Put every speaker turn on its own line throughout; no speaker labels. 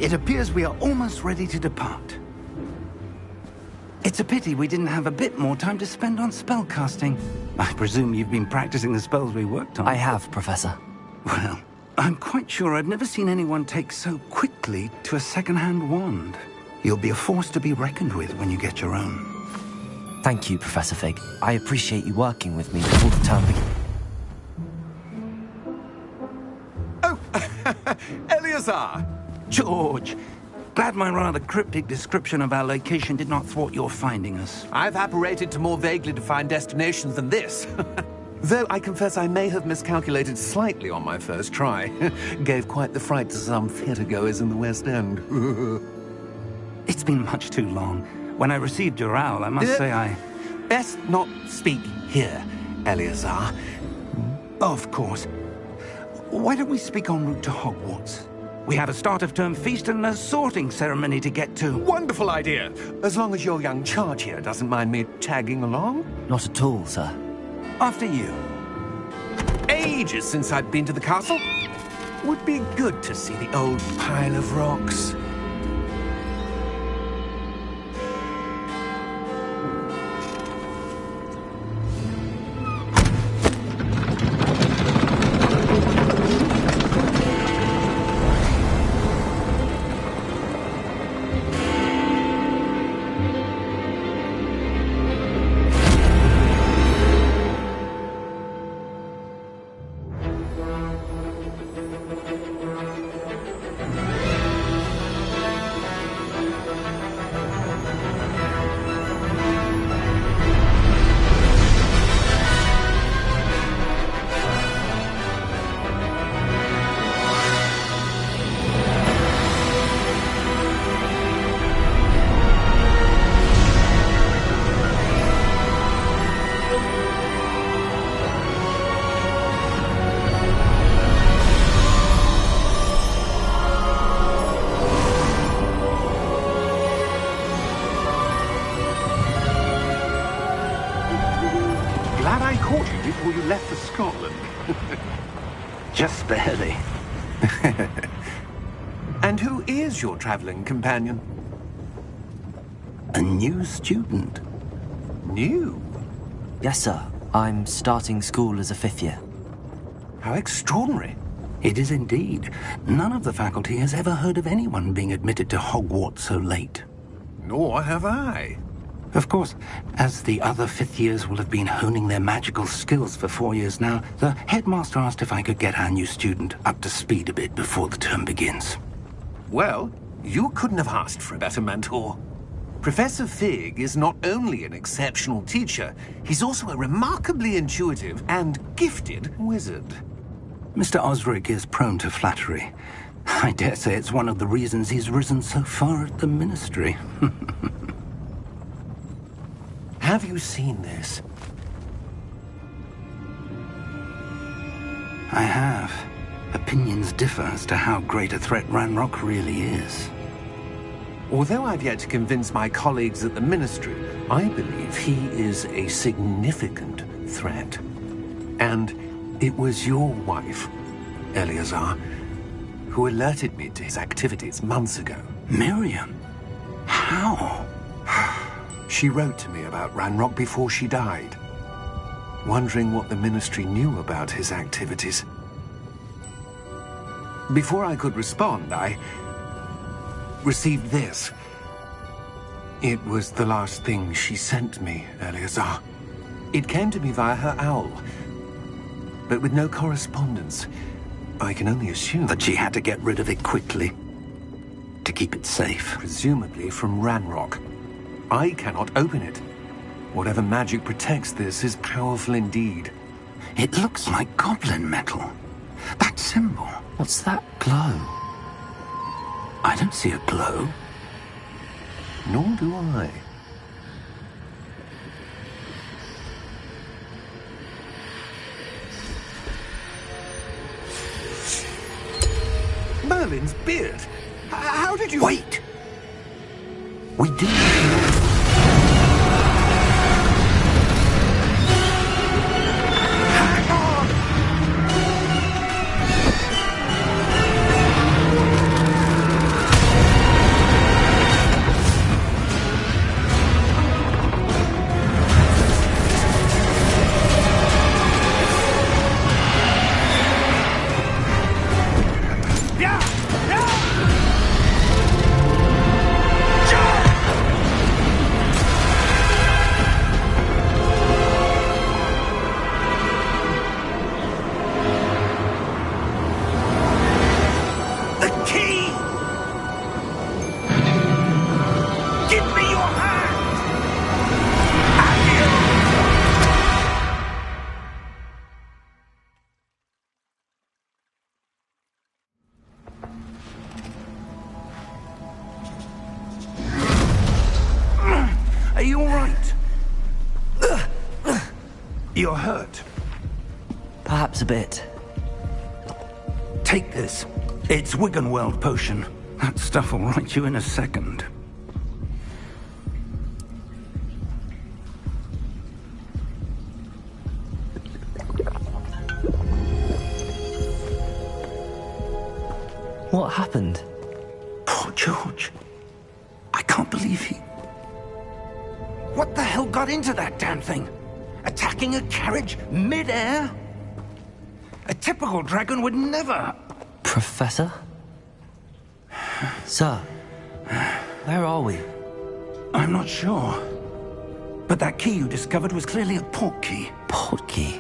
It appears we are almost ready to depart. It's a pity we didn't have a bit more time to spend on spellcasting. I presume you've been practicing the spells we worked on.
I have, Professor.
Well, I'm quite sure I've never seen anyone take so quickly to a second-hand wand. You'll be a force to be reckoned with when you get your own.
Thank you, Professor Fig. I appreciate you working with me before the term begins.
Oh, Eleazar!
George! Glad my rather cryptic description of our location did not thwart your finding us.
I've apparated to more vaguely defined destinations than this. Though I confess I may have miscalculated slightly on my first try. Gave quite the fright to some theatre-goers in the West End.
It's been much too long. When I received your owl, I must say I...
Best not speak here, Eleazar.
Of course. Why don't we speak en route to Hogwarts? We have a start-of-term feast and a sorting ceremony to get to.
Wonderful idea! As long as your young charge here doesn't mind me tagging along.
Not at all, sir.
After you.
Ages since I'd been to the castle. Would be good to see the old pile of rocks.
Before you left for Scotland.
Just barely.
And who is your traveling companion?
A new student.
New?
Yes, sir. I'm starting school as a 5th year.
How extraordinary.
It is indeed. None of the faculty has ever heard of anyone being admitted to Hogwarts so late.
Nor have I.
Of course, as the other 5th years will have been honing their magical skills for 4 years now, the headmaster asked if I could get our new student up to speed a bit before the term begins.
Well, you couldn't have asked for a better mentor. Professor Fig is not only an exceptional teacher, he's also a remarkably intuitive and gifted wizard.
Mr. Osric is prone to flattery. I dare say it's one of the reasons he's risen so far at the ministry.
Have you seen this?
I have. Opinions differ as to how great a threat Ranrock really is.
Although I've yet to convince my colleagues at the Ministry, I believe he is a significant threat. And it was your wife, Eleazar, who alerted me to his activities months ago.
Miriam? How?
She wrote to me about Ranrock before she died, wondering what the Ministry knew about his activities. Before I could respond, I received this. It was the last thing she sent me, Eleazar. It came to me via her owl, but with no correspondence. I can only assume
that she had to get rid of it quickly, to keep it safe.
Presumably from Ranrock. I cannot open it. Whatever magic protects this is powerful indeed.
It looks like goblin metal. That symbol.
What's that glow?
I don't see a glow.
Nor do I. Merlin's beard? How did you...
Wait! We didn't know. me! Give me your hand! Are you all right? You're hurt.
Perhaps a bit.
Take this. It's Wiggenweld potion. That stuff will right you in a second.
What happened?
Poor George. I can't believe he... What the hell got into that damn thing? Attacking a carriage mid-air? A typical dragon would never...
Professor? Sir, where are we?
I'm not sure. But that key you discovered was clearly a port key.
Port key?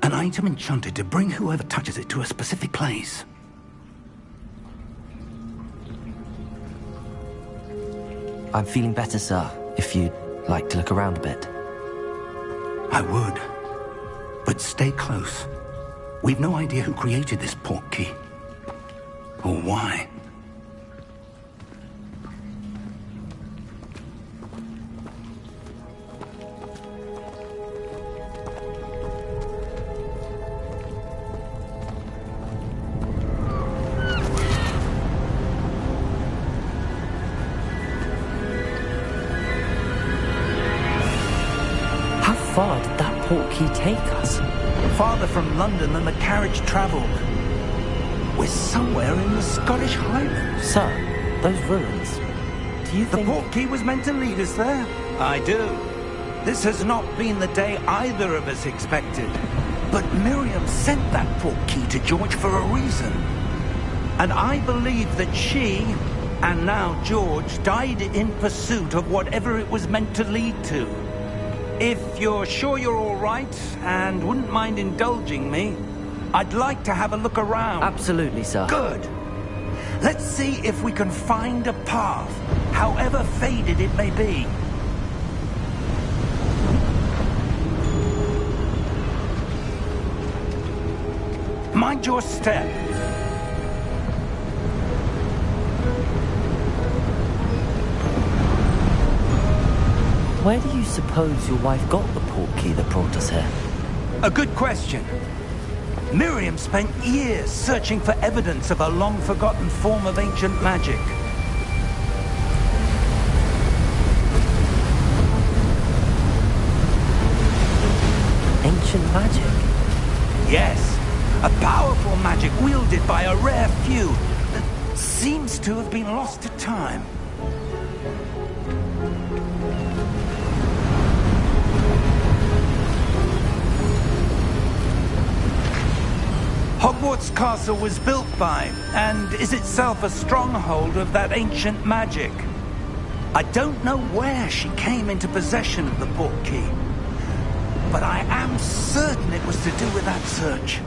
An item enchanted to bring whoever touches it to a specific place.
I'm feeling better, sir, if you'd like to look around a bit.
I would. But stay close. We've no idea who created this port key. Or why.
How far did that port key take us?
Farther from London than the carriage travelled. We're somewhere in the Scottish Highlands.
Sir, those ruins. Do you
The
think...
port key was meant to lead us there? I do. This has not been the day either of us expected. But Miriam sent that port key to George for a reason. And I believe that she, and now George, died in pursuit of whatever it was meant to lead to. If you're sure you're all right, and wouldn't mind indulging me, I'd like to have a look around.
Absolutely, sir.
Good. Let's see if we can find a path, however faded it may be. Mind your step.
Where do you suppose your wife got the port key that brought us here?
A good question. Miriam spent years searching for evidence of a long-forgotten form of ancient magic.
Ancient magic?
Yes, a powerful magic wielded by a rare few that seems to have been lost to time. Hogwarts Castle was built by, and is itself a stronghold of that ancient magic. I don't know where she came into possession of the port key, but I am certain it was to do with that search.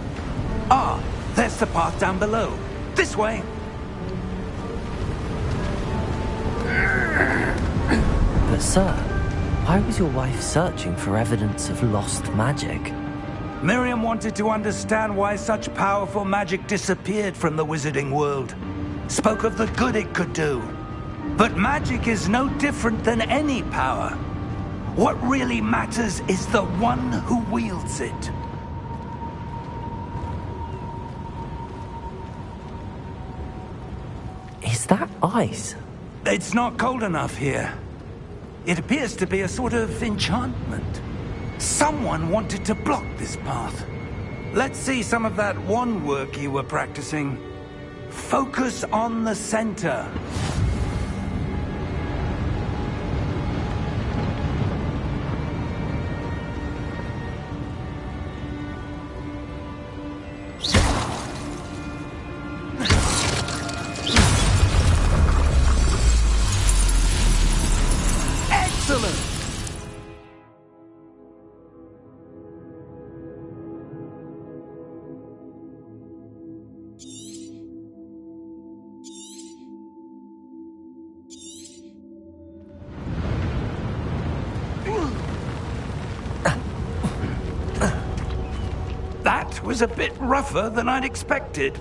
Ah, there's the path down below. This way.
But sir, why was your wife searching for evidence of lost magic?
Miriam wanted to understand why such powerful magic disappeared from the wizarding world. Spoke of the good it could do. But magic is no different than any power. What really matters is the one who wields it.
Is that ice?
It's not cold enough here. It appears to be a sort of enchantment. Someone wanted to block this path. Let's see some of that wand work you were practicing. Focus on the center. Excellent! That was a bit rougher than I'd expected.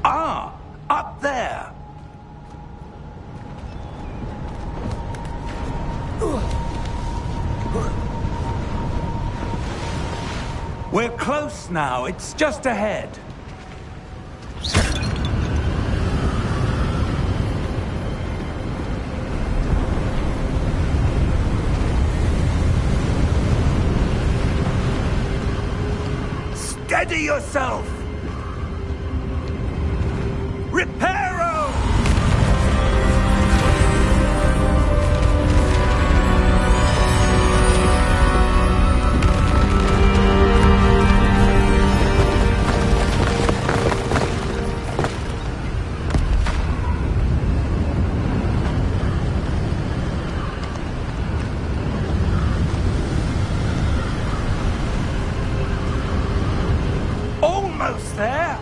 Ah, up there. We're close now. It's just ahead. Steady yourself! Reparo! Almost there!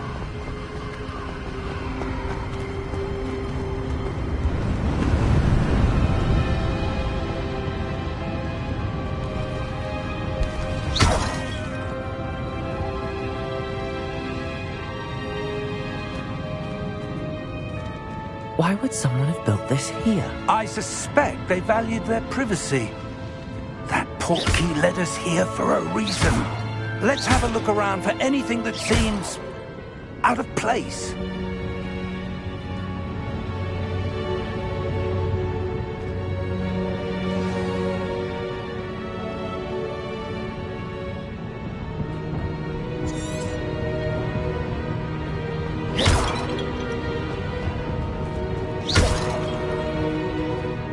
Why would someone have built this here?
I suspect they valued their privacy. That portkey led us here for a reason. Let's have a look around for anything that seems out of place.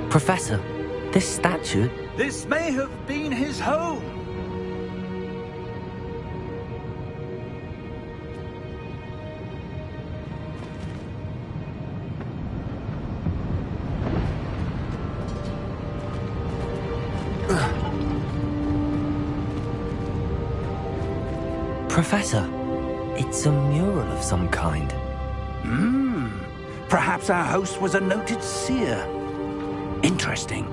Professor, this statue...
This may have been his home.
Professor, it's a mural of some kind.
Perhaps our host was a noted seer. Interesting.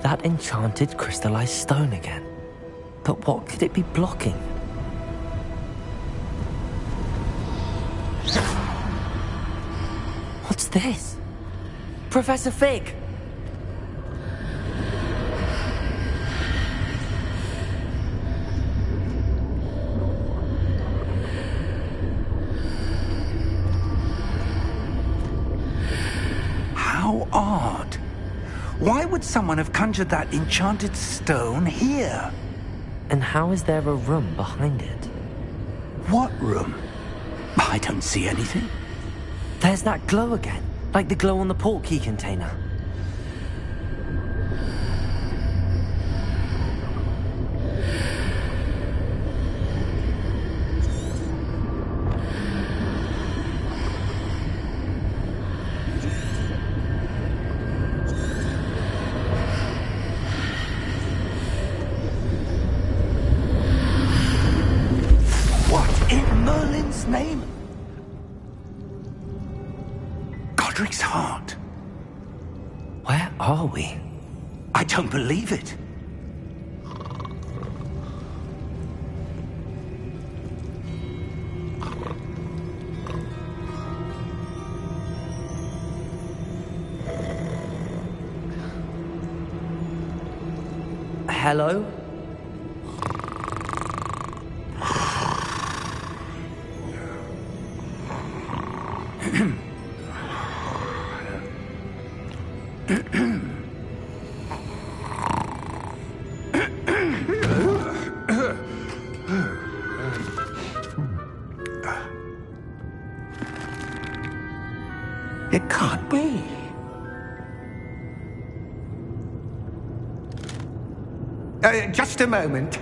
That enchanted crystallized stone again. But what could it be blocking? What's this? Professor Fig!
How odd. Why would someone have conjured that enchanted stone here?
And how is there a room behind it?
What room? I don't see anything.
There's that glow again, like the glow on the portkey container.
What in Merlin's name? Godric's heart.
Where are we?
I don't believe it.
hello?
It can't be. Just a moment.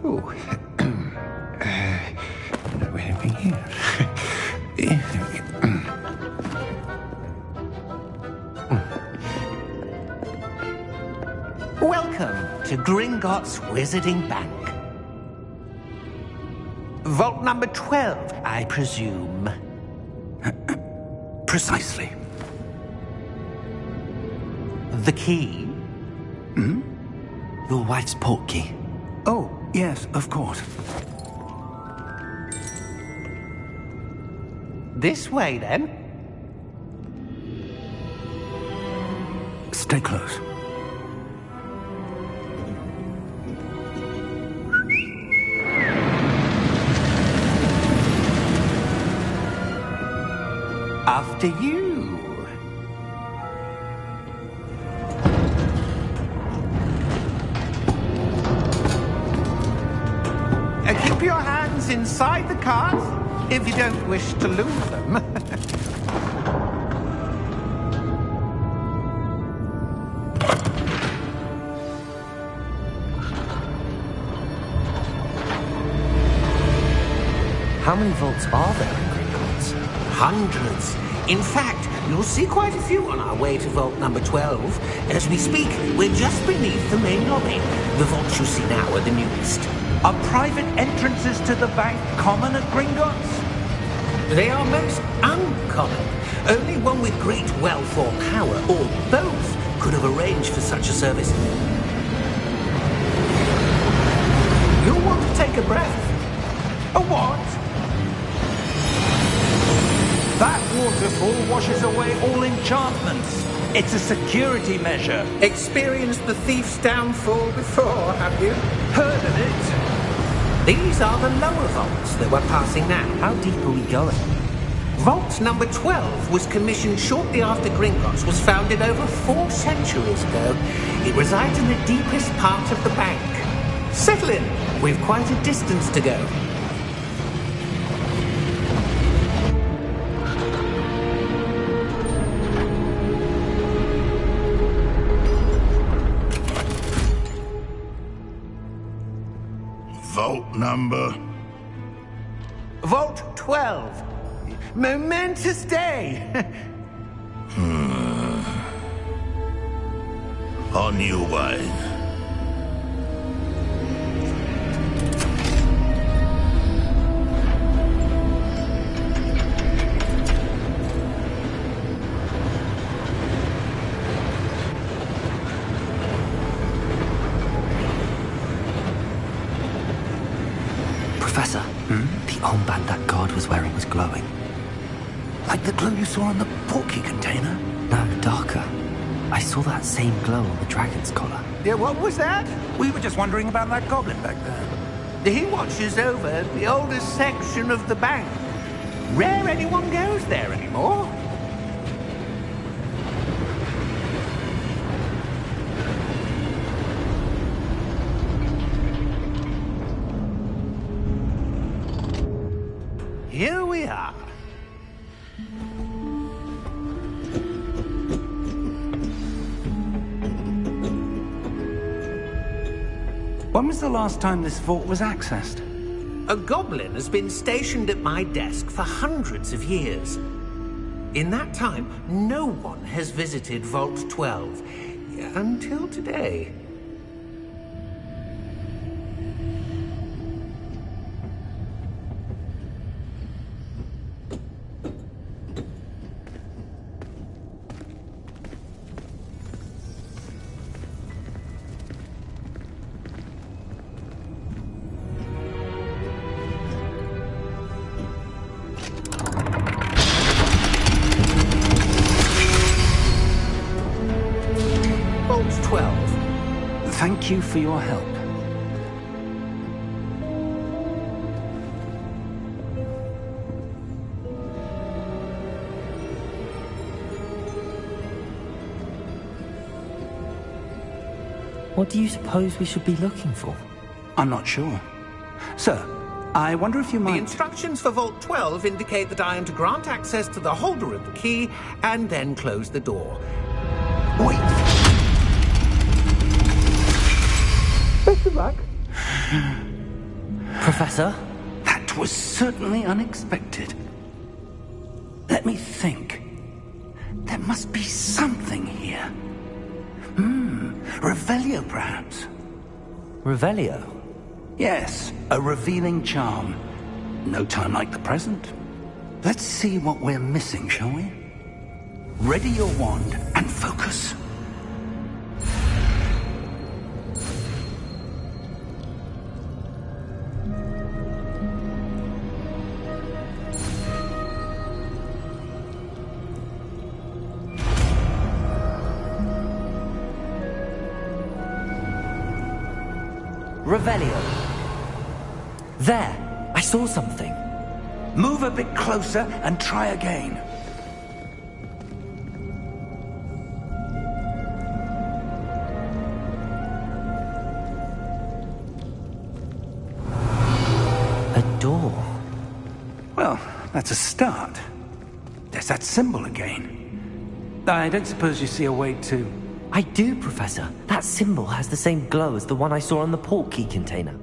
Oh. No anything here.
Welcome to Gringotts Wizarding Bank. Vault number 12, I presume.
Precisely.
The key?
Your wife's portkey.
Oh, yes, of course.
This way, then.
Stay close.
After you. Keep your hands inside the cart if you don't wish to lose them.
How many vaults are there in Gringotts?
Hundreds. In fact, you'll see quite a few on our way to vault number 12. As we speak, we're just beneath the main lobby. The vaults you see now are the newest.
Are private entrances to the bank common at Gringotts?
They are most uncommon. Only one with great wealth or power, or both, could have arranged for such a service. You'll want to take a breath.
A what? That waterfall washes away all enchantments. It's a security measure.
Experienced the thief's downfall before, have you?
Heard of it?
These are the lower vaults that we're passing now.
How deep are we going?
Vault number 12 was commissioned shortly after Gringotts was founded over 4 centuries ago. It resides in the deepest part of the bank. Settle in. We've quite a distance to go.
Vault number?
Vault 12. Momentous day.
On your way.
Professor, the armband that guard was wearing was glowing.
Like the glow you saw on the portkey container?
No, darker. I saw that same glow on the dragon's collar.
Yeah, what was that?
We were just wondering about that goblin back there.
He watches over the oldest section of the bank. Rare anyone goes there anymore. Here we are. When was the last time this vault was accessed?
A goblin has been stationed at my desk for hundreds of years. In that time, no one has visited Vault 12. Until today. Vault 12.
you for your help.
What do you suppose we should be looking for?
I'm not sure. Sir, I wonder if you
The
might...
instructions for Vault 12 indicate that I am to grant access to the holder of the key and then close the door.
Wait!
Best of luck.
Professor?
That was certainly unexpected. Let me think. There must be something here. Revelio, perhaps?
Revelio?
Yes, a revealing charm. No time like the present. Let's see what we're missing, shall we? Ready your wand and focus.
Revelio. There! I saw something.
Move a bit closer and try again.
A door.
Well, that's a start. There's that symbol again. I don't suppose you see a way to...
I do, Professor. That symbol has the same glow as the one I saw on the port key container.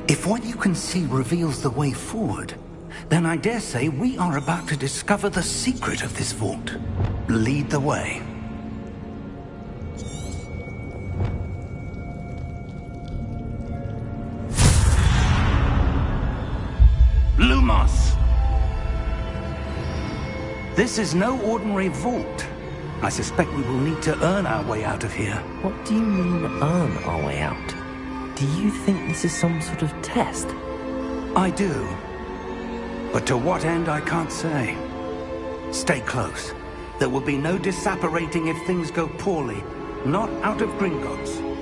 If what you can see reveals the way forward, then I dare say we are about to discover the secret of this vault. Lead the way. Lumos! This is no ordinary vault. I suspect we will need to earn our way out of here.
What do you mean, earn our way out? Do you think this is some sort of test?
I do. But to what end, I can't say. Stay close. There will be no disapparating if things go poorly. Not out of Gringotts.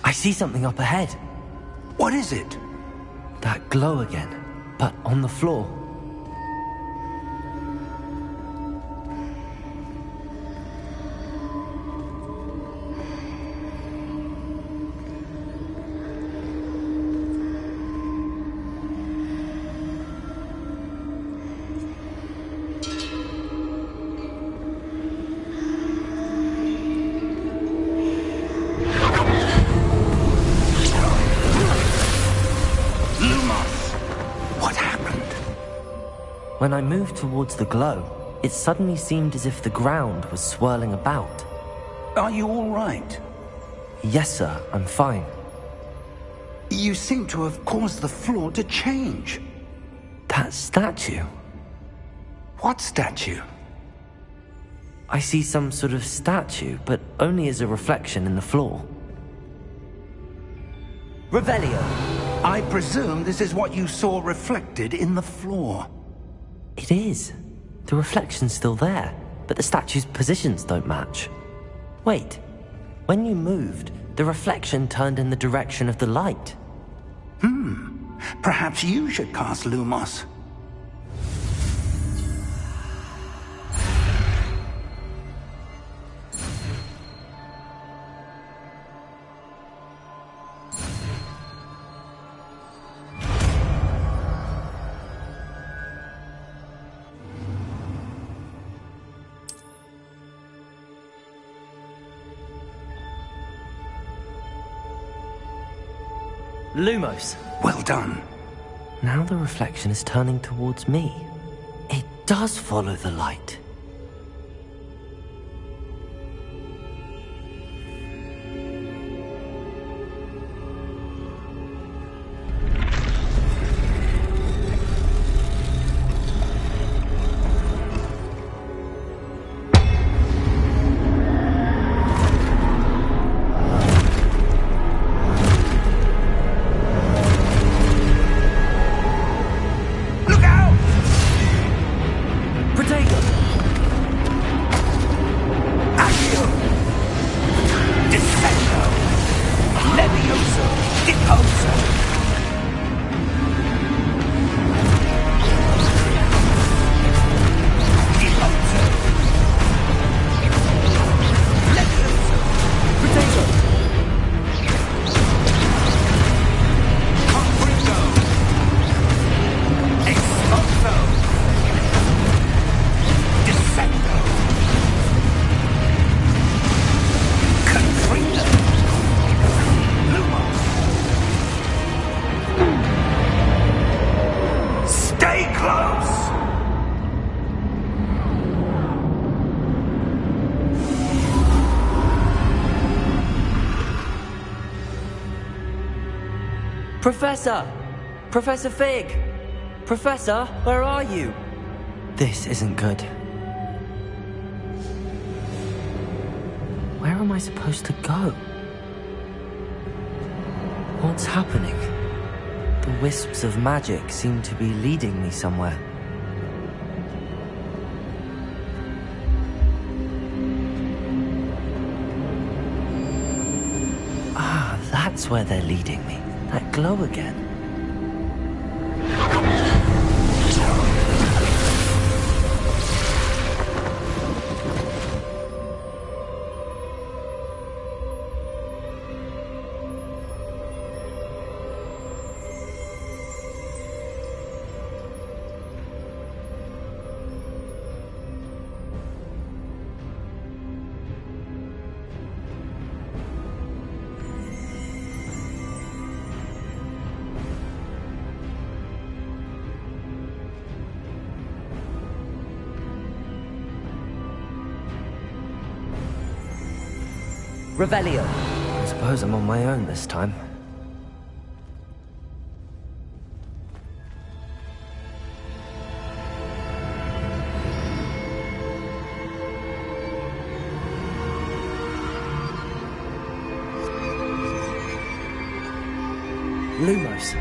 I see something up ahead.
What is it?
That glow again, but on the floor. When I moved towards the glow, it suddenly seemed as if the ground was swirling about.
Are you all right?
Yes, sir, I'm fine.
You seem to have caused the floor to change.
That statue?
What statue?
I see some sort of statue, but only as a reflection in the floor. Revelio!
I presume this is what you saw reflected in the floor.
It is. The reflection's still there, but the statue's positions don't match. Wait. When you moved, the reflection turned in the direction of the light.
Perhaps you should cast Lumos.
Lumos!
Well done.
Now the reflection is turning towards me. It does follow the light. Professor! Professor Fig! Professor, where are you? This isn't good. Where am I supposed to go? What's happening? The wisps of magic seem to be leading me somewhere. Ah, that's where they're leading me. That glow again. Revelio. I suppose I'm on my own this time. Lumos.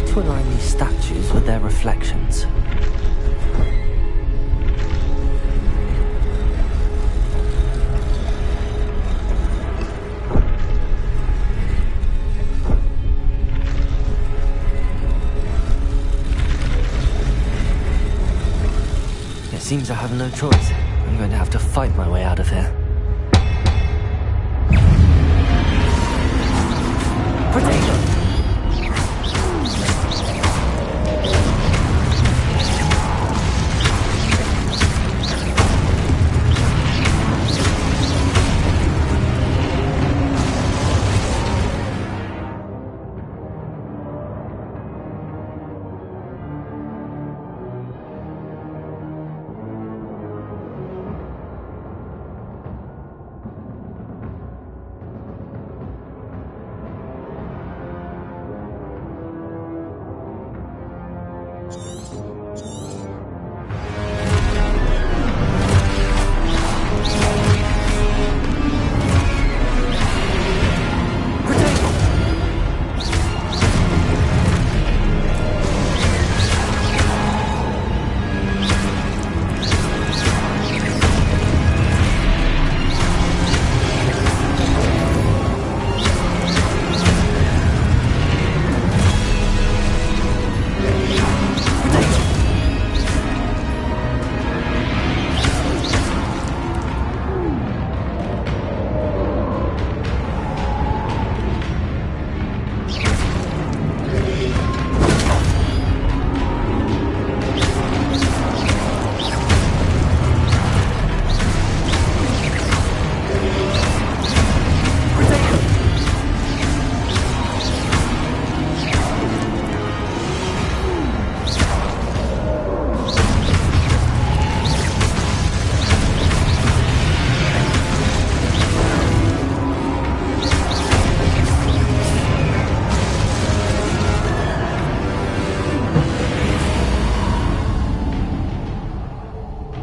To align these statues with their reflections. It seems I have no choice. I'm going to have to fight my way out of here. Potato!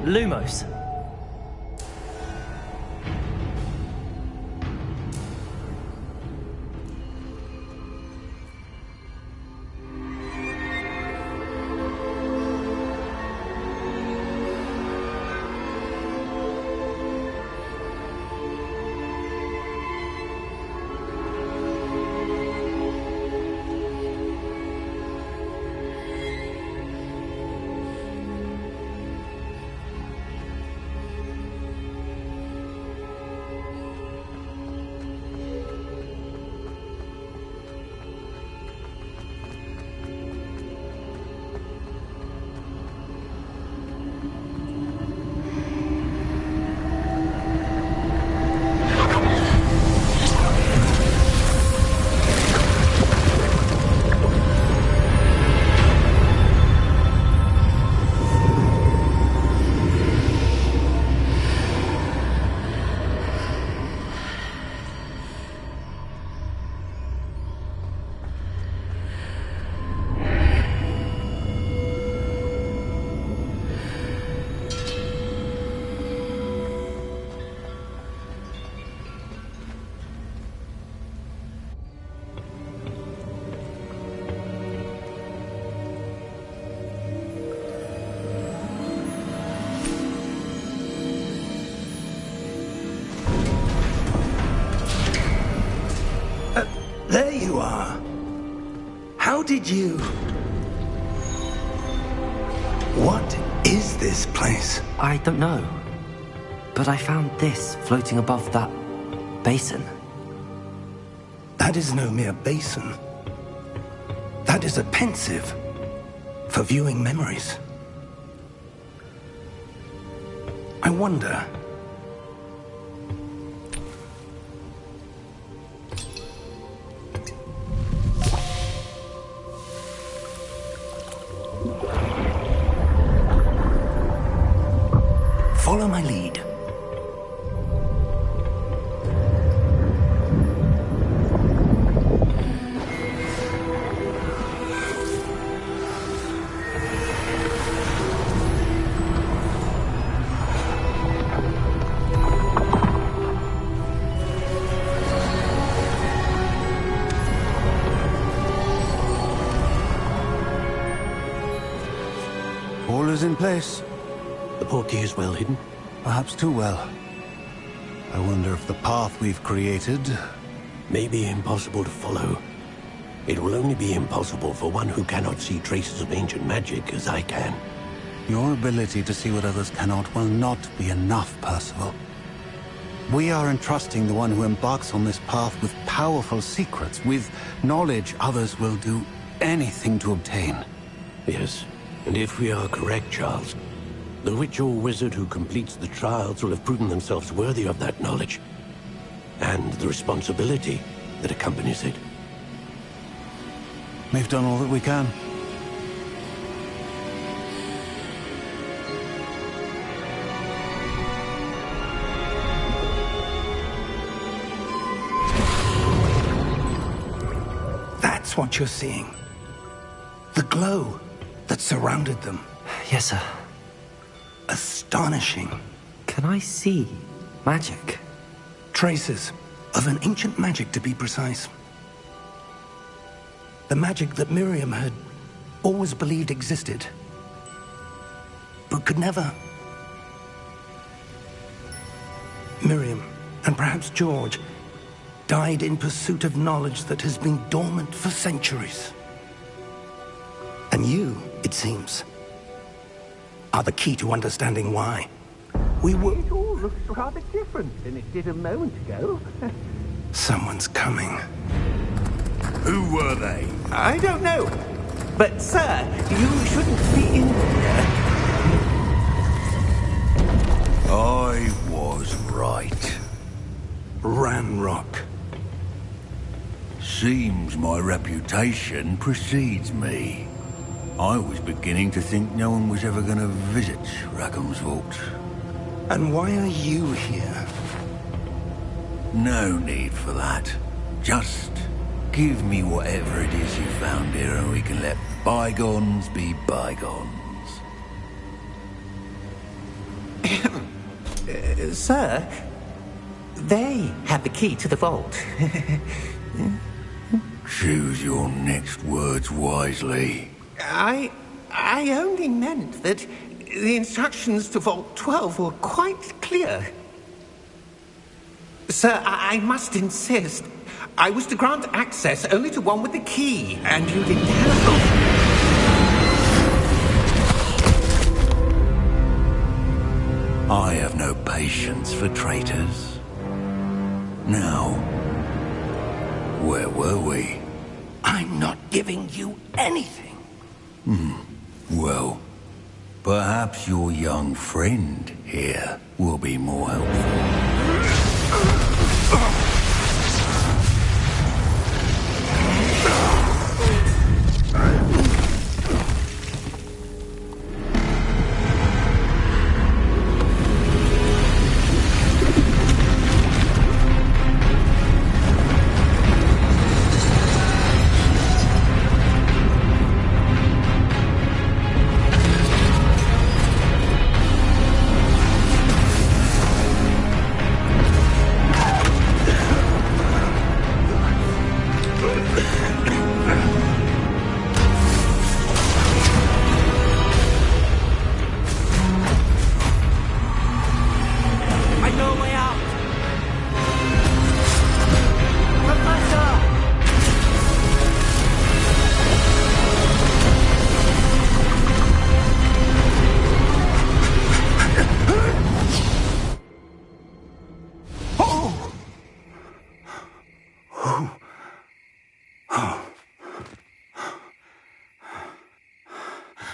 Lumos.
How did you... What is this place?
I don't know. But I found this floating above that basin.
That is no mere basin. That is a pensive for viewing memories. I wonder... Follow my lead.
All is in place.
The portkey is well hidden.
Perhaps too well. I wonder if the path we've created...
May be impossible to follow. It will only be impossible for one who cannot see traces of ancient magic as I can.
Your ability to see what others cannot will not be enough, Percival. We are entrusting the one who embarks on this path with powerful secrets, with knowledge others will do anything to obtain.
Yes, and if we are correct, Charles, the witch or wizard who completes the trials will have proven themselves worthy of that knowledge, and the responsibility that accompanies it.
We've done all that we can.
That's what you're seeing. The glow that surrounded them.
Yes, sir.
Astonishing.
Can I see magic?
Traces of an ancient magic, to be precise. The magic that Miriam had always believed existed, but could never. Miriam, and perhaps George, died in pursuit of knowledge that has been dormant for centuries. And you, it seems, are the key to understanding why. We were...
It all looks rather different than it did a moment ago.
Someone's coming.
Who were they?
I don't know. But, sir, you shouldn't be in here.
I was right.
Ranrock.
Seems my reputation precedes me. I was beginning to think no one was ever going to visit Rackham's vault.
And why are you here?
No need for that. Just give me whatever it is you found here and we can let bygones be bygones.
Sir, they have the key to the vault.
Choose your next words wisely.
I only meant that the instructions to Vault 12 were quite clear. Sir, I must insist. I was to grant access only to one with the key, and you didn't have...
I have no patience for traitors. Now, where were we?
I'm not giving you anything.
Well, perhaps your young friend here will be more helpful.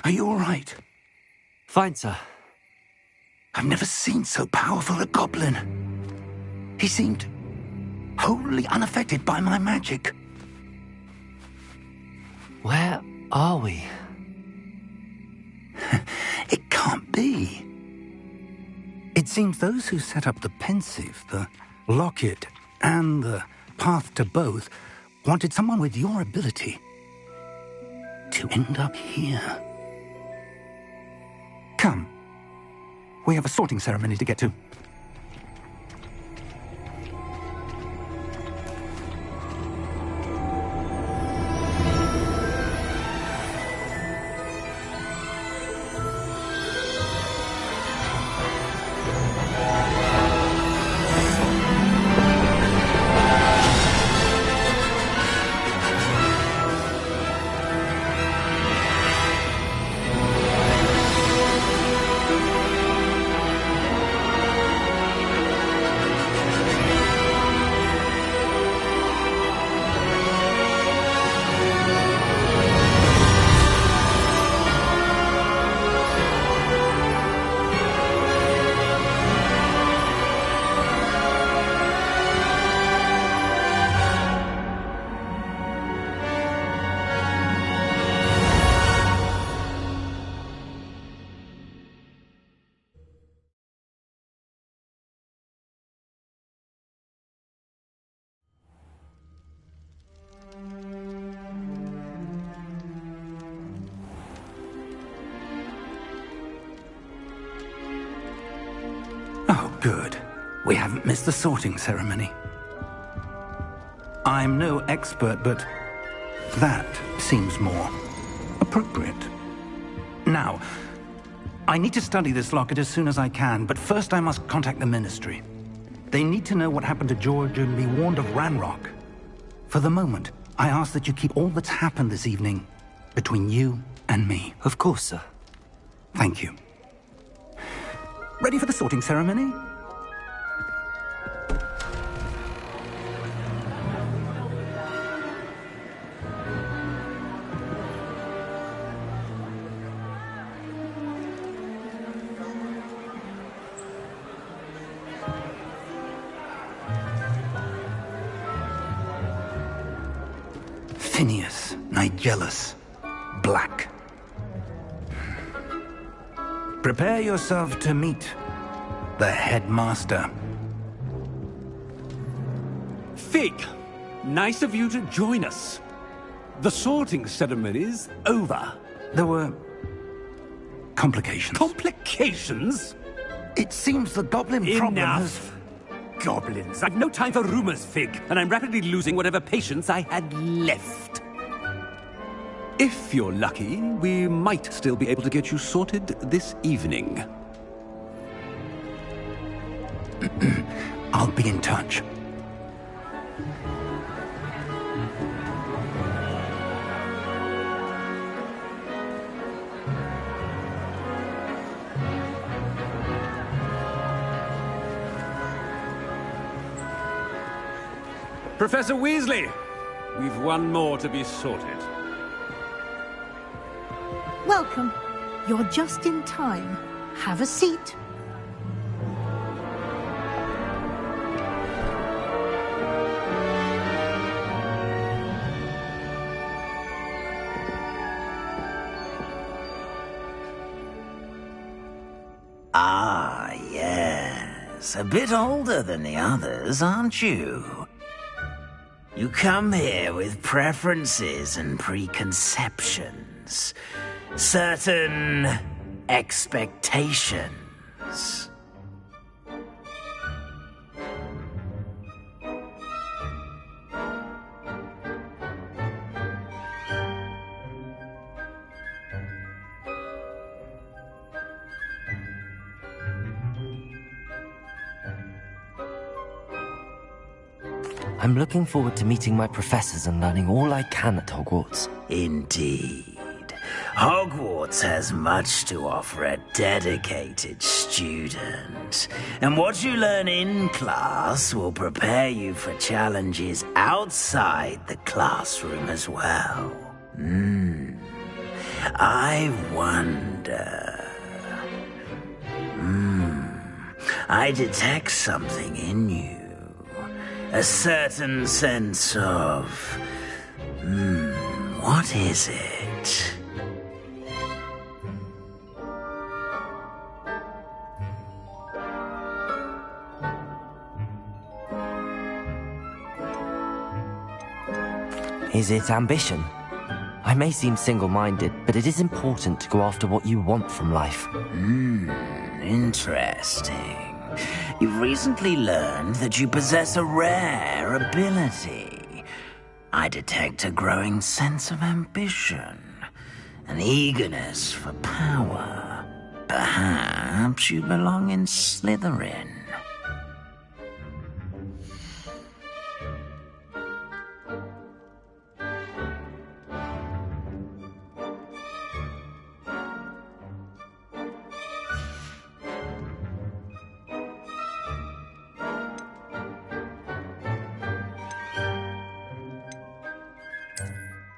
Are you all right?
Fine, sir.
I've never seen so powerful a goblin. He seemed wholly unaffected by my magic.
Where are we?
It can't be. It seems those who set up the pensive, the locket, and the path to both wanted someone with your ability to end up here. Come. We have a sorting ceremony to get to. Oh, good. We haven't missed the sorting ceremony. I'm no expert, but that seems more appropriate. Now, I need to study this locket as soon as I can, but first I must contact the Ministry. They need to know what happened to George and be warned of Ranrock. For the moment, I ask that you keep all that's happened this evening between you and me.
Of course, sir.
Thank you. Ready for the sorting ceremony? Phineas, Nigellus, Black. Prepare yourself to meet the headmaster.
Fig, nice of you to join us. The sorting ceremony's over.
There were complications.
Complications?
It seems the goblin problem has...
Enough! Goblins. I've no time for rumors, Fig, and I'm rapidly losing whatever patience I had left. If you're lucky, we might still be able to get you sorted this evening.
I'll be in touch.
Professor Weasley, we've one more to be sorted.
Welcome. You're just in time. Have a seat.
Ah, yes. A bit older than the others, aren't you? You come here with preferences and preconceptions. Certain expectations.
I'm looking forward to meeting my professors and learning all I can at Hogwarts.
Indeed. Hogwarts has much to offer a dedicated student. And what you learn in class will prepare you for challenges outside the classroom as well. I wonder... I detect something in you. A certain sense of... what is it?
Is it ambition? I may seem single-minded, but it is important to go after what you want from life.
Interesting. You've recently learned that you possess a rare ability. I detect a growing sense of ambition, an eagerness for power. Perhaps you belong in Slytherin.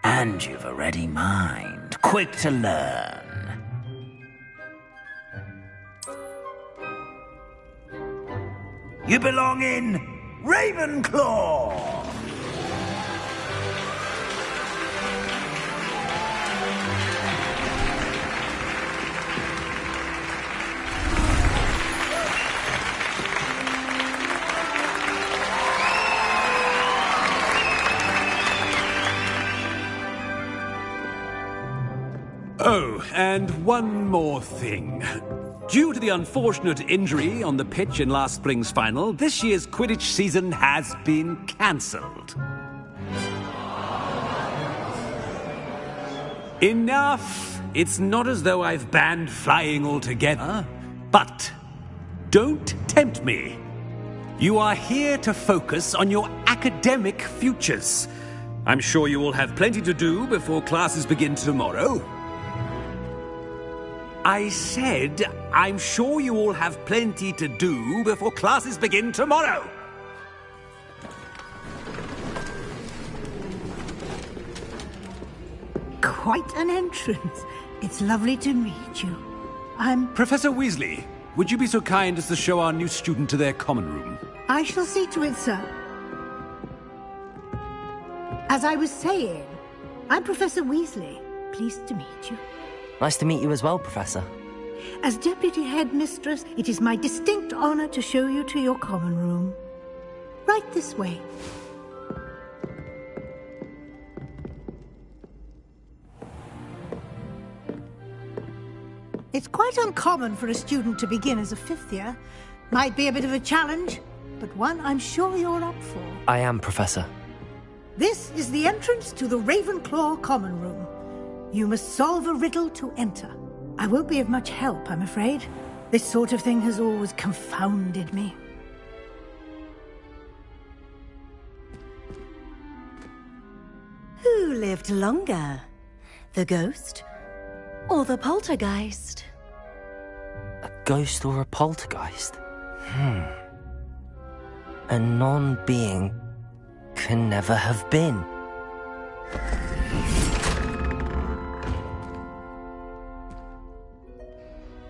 And you've a ready mind, quick to learn. You belong in Ravenclaw!
Oh, and one more thing. Due to the unfortunate injury on the pitch in last spring's final, this year's Quidditch season has been cancelled. Enough! It's not as though I've banned flying altogether. But don't tempt me. You are here to focus on your academic futures. I'm sure you will have plenty to do before classes begin tomorrow. I said, I'm sure you all have plenty to do before classes begin tomorrow.
Quite an entrance. It's lovely to meet you. I'm...
Professor Weasley, would you be so kind as to show our new student to their common room?
I shall see to it, sir. As I was saying, I'm Professor Weasley. Pleased to meet you.
Nice to meet you as well, Professor.
As Deputy Headmistress, it is my distinct honor to show you to your common room. Right this way. It's quite uncommon for a student to begin as a fifth year. Might be a bit of a challenge, but one I'm sure you're up for.
I am, Professor.
This is the entrance to the Ravenclaw common room. You must solve a riddle to enter. I won't be of much help, I'm afraid. This sort of thing has always confounded me.
Who lived longer? The ghost or the poltergeist?
A ghost or a poltergeist? A non-being can never have been.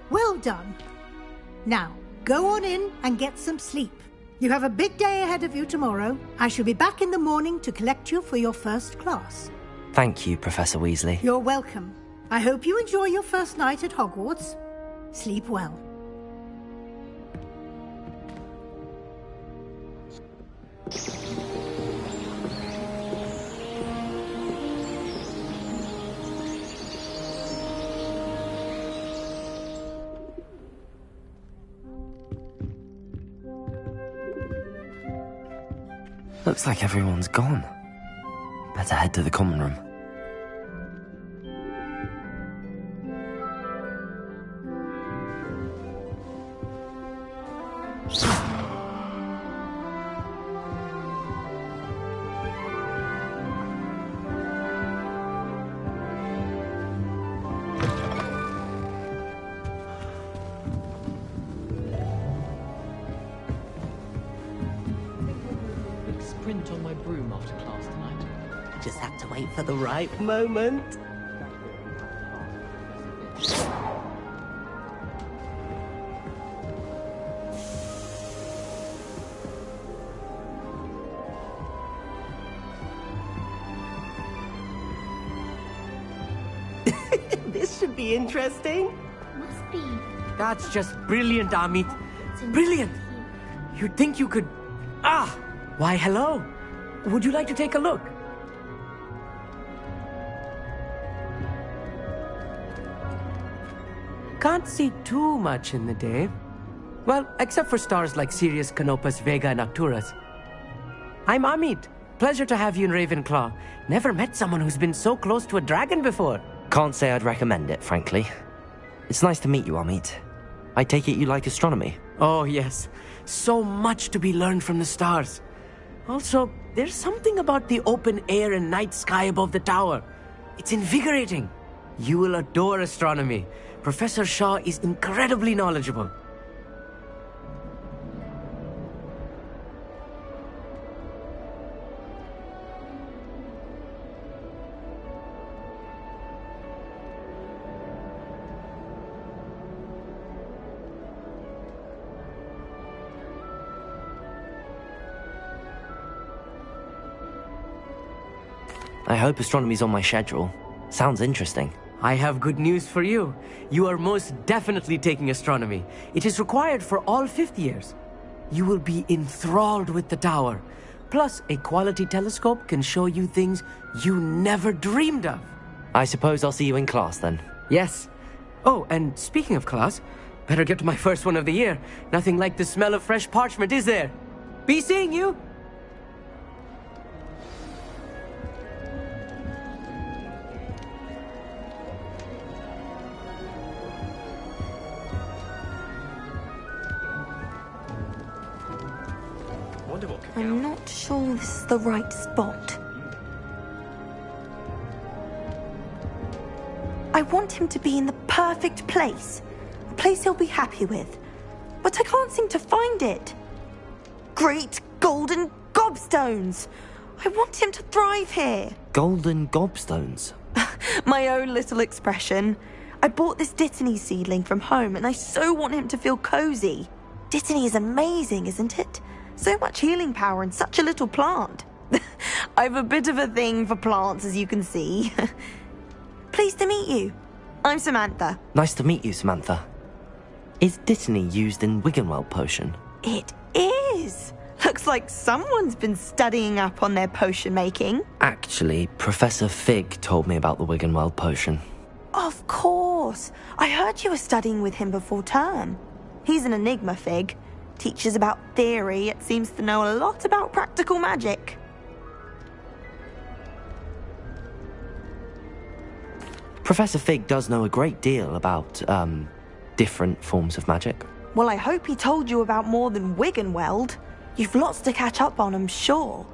Well done. Now, go on in and get some sleep. You have a big day ahead of you tomorrow. I shall be back in the morning to collect you for your first class.
Thank you, Professor Weasley.
You're welcome. I hope you enjoy your first night at Hogwarts. Sleep well.
Looks like everyone's gone. Better head to the common room.
Sprint on my broom after class tonight.
Just have to wait for the right moment.
This should be interesting.
Must be.
That's just brilliant, Amit. Brilliant! You'd think you could... Why, hello. Would you like to take a look? Can't see too much in the day. Well, except for stars like Sirius, Canopus, Vega, and Arcturus. I'm Amit. Pleasure to have you in Ravenclaw. Never met someone who's been so close to a dragon before.
Can't say I'd recommend it, frankly. It's nice to meet you, Amit. I take it you like astronomy?
Oh, yes. So much to be learned from the stars. Also, there's something about the open air and night sky above the tower. It's invigorating. You will adore astronomy. Professor Shaw is incredibly knowledgeable.
I hope astronomy's on my schedule. Sounds interesting.
I have good news for you. You are most definitely taking astronomy. It is required for all fifth years. You will be enthralled with the tower. Plus, a quality telescope can show you things you never dreamed of.
I suppose I'll see you in class then.
Yes. Oh, and speaking of class, better get to my first one of the year. Nothing like the smell of fresh parchment, is there? Be seeing you!
I'm not sure this is the right spot. I want him to be in the perfect place. A place he'll be happy with. But I can't seem to find it. Great golden gobstones! I want him to thrive here.
Golden gobstones?
My own little expression. I bought this Dittany seedling from home and I so want him to feel cozy. Dittany is amazing, isn't it? So much healing power in such a little plant. I've a bit of a thing for plants, as you can see. Pleased to meet you. I'm Samantha.
Nice to meet you, Samantha. Is Dittany used in Wiggenweld potion?
It is. Looks like someone's been studying up on their potion making.
Actually, Professor Fig told me about the Wiggenweld potion.
Of course. I heard you were studying with him before term. He's an enigma, Fig. Teaches about theory, yet seems to know a lot about practical magic.
Professor Fig does know a great deal about, different forms of magic.
Well, I hope he told you about more than Wiggenweld. You've lots to catch up on, I'm sure.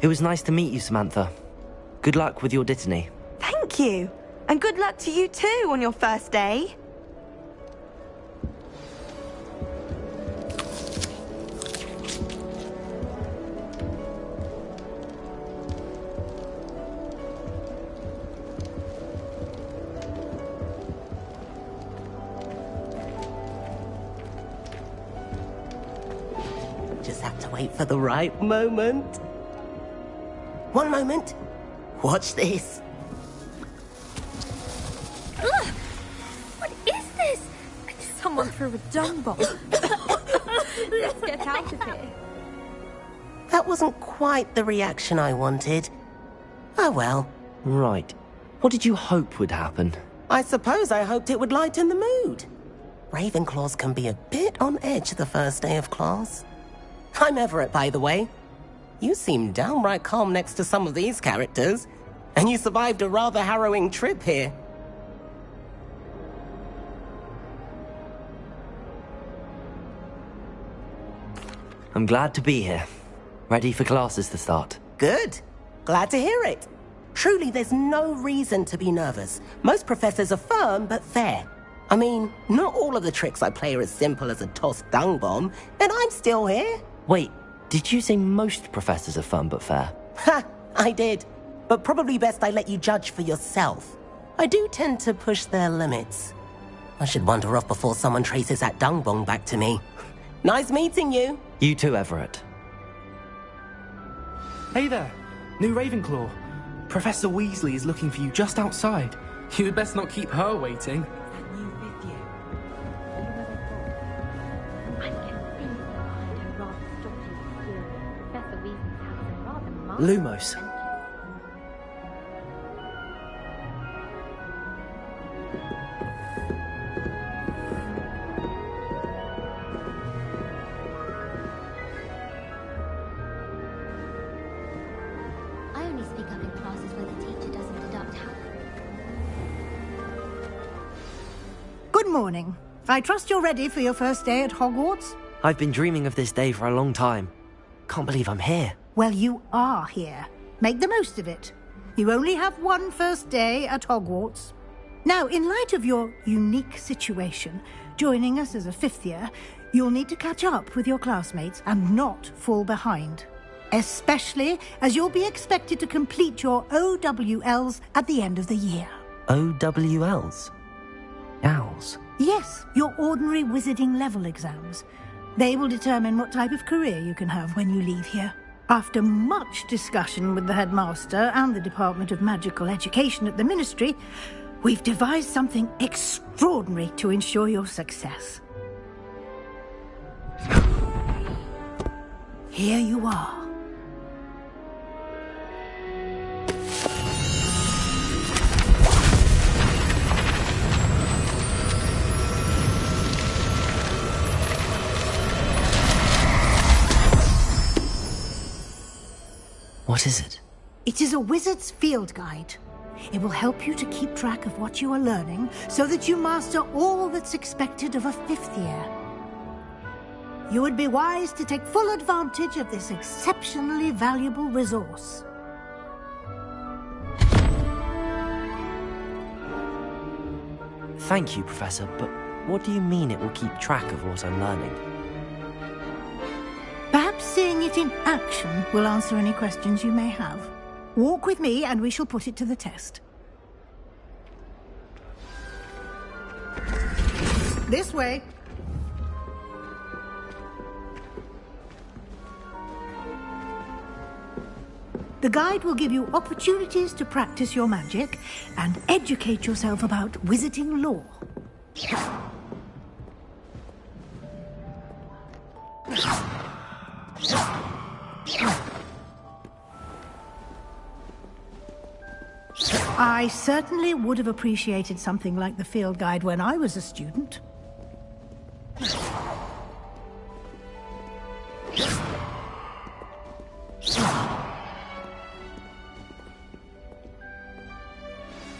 It was nice to meet you, Samantha. Good luck with your Dittany.
Thank you. And good luck to you too on your first day.
Just have to wait for the right moment. One moment. Watch this.
What is this?
Someone threw a dung bomb. Let's get out of here.
That wasn't quite the reaction I wanted. Oh well.
Right. What did you hope would happen?
I suppose I hoped it would lighten the mood. Ravenclaws can be a bit on edge the first day of class. I'm Everett, by the way. You seem downright calm next to some of these characters, and you survived a rather harrowing trip here.
I'm glad to be here. Ready for classes to start.
Good. Glad to hear it. Truly, there's no reason to be nervous. Most professors are firm but fair. I mean, not all of the tricks I play are as simple as a tossed dung bomb, and I'm still here.
Wait, did you say most professors are fun but fair?
Ha! I did. but probably best I let you judge for yourself. I do tend to push their limits. I should wander off before someone traces that dung bong back to me. Nice meeting you.
You too, Everett.
Hey there, new Ravenclaw. Professor Weasley is looking for you just outside. You'd best not keep her waiting.
Lumos.
I only speak up in classes where the teacher doesn't deduct how.
Good morning. I trust you're ready for your first day at Hogwarts?
I've been dreaming of this day for a long time. Can't believe I'm here.
Well, you are here. Make the most of it. You only have one first day at Hogwarts. Now, in light of your unique situation, joining us as a fifth year, you'll need to catch up with your classmates and not fall behind. Especially as you'll be expected to complete your OWLs at the end of the year.
OWLs? Owls?
Yes, your ordinary wizarding level exams. They will determine what type of career you can have when you leave here. After much discussion with the headmaster and the Department of Magical Education at the Ministry, we've devised something extraordinary to ensure your success. Here you are.
What is it?
It is a wizard's field guide. It will help you to keep track of what you are learning so that you master all that's expected of a fifth year. You would be wise to take full advantage of this exceptionally valuable resource.
Thank you, Professor, but what do you mean it will keep track of what I'm learning?
Perhaps seeing it in action will answer any questions you may have. Walk with me and we shall put it to the test. This way. The guide will give you opportunities to practice your magic and educate yourself about wizarding lore. I certainly would have appreciated something like the field guide when I was a student.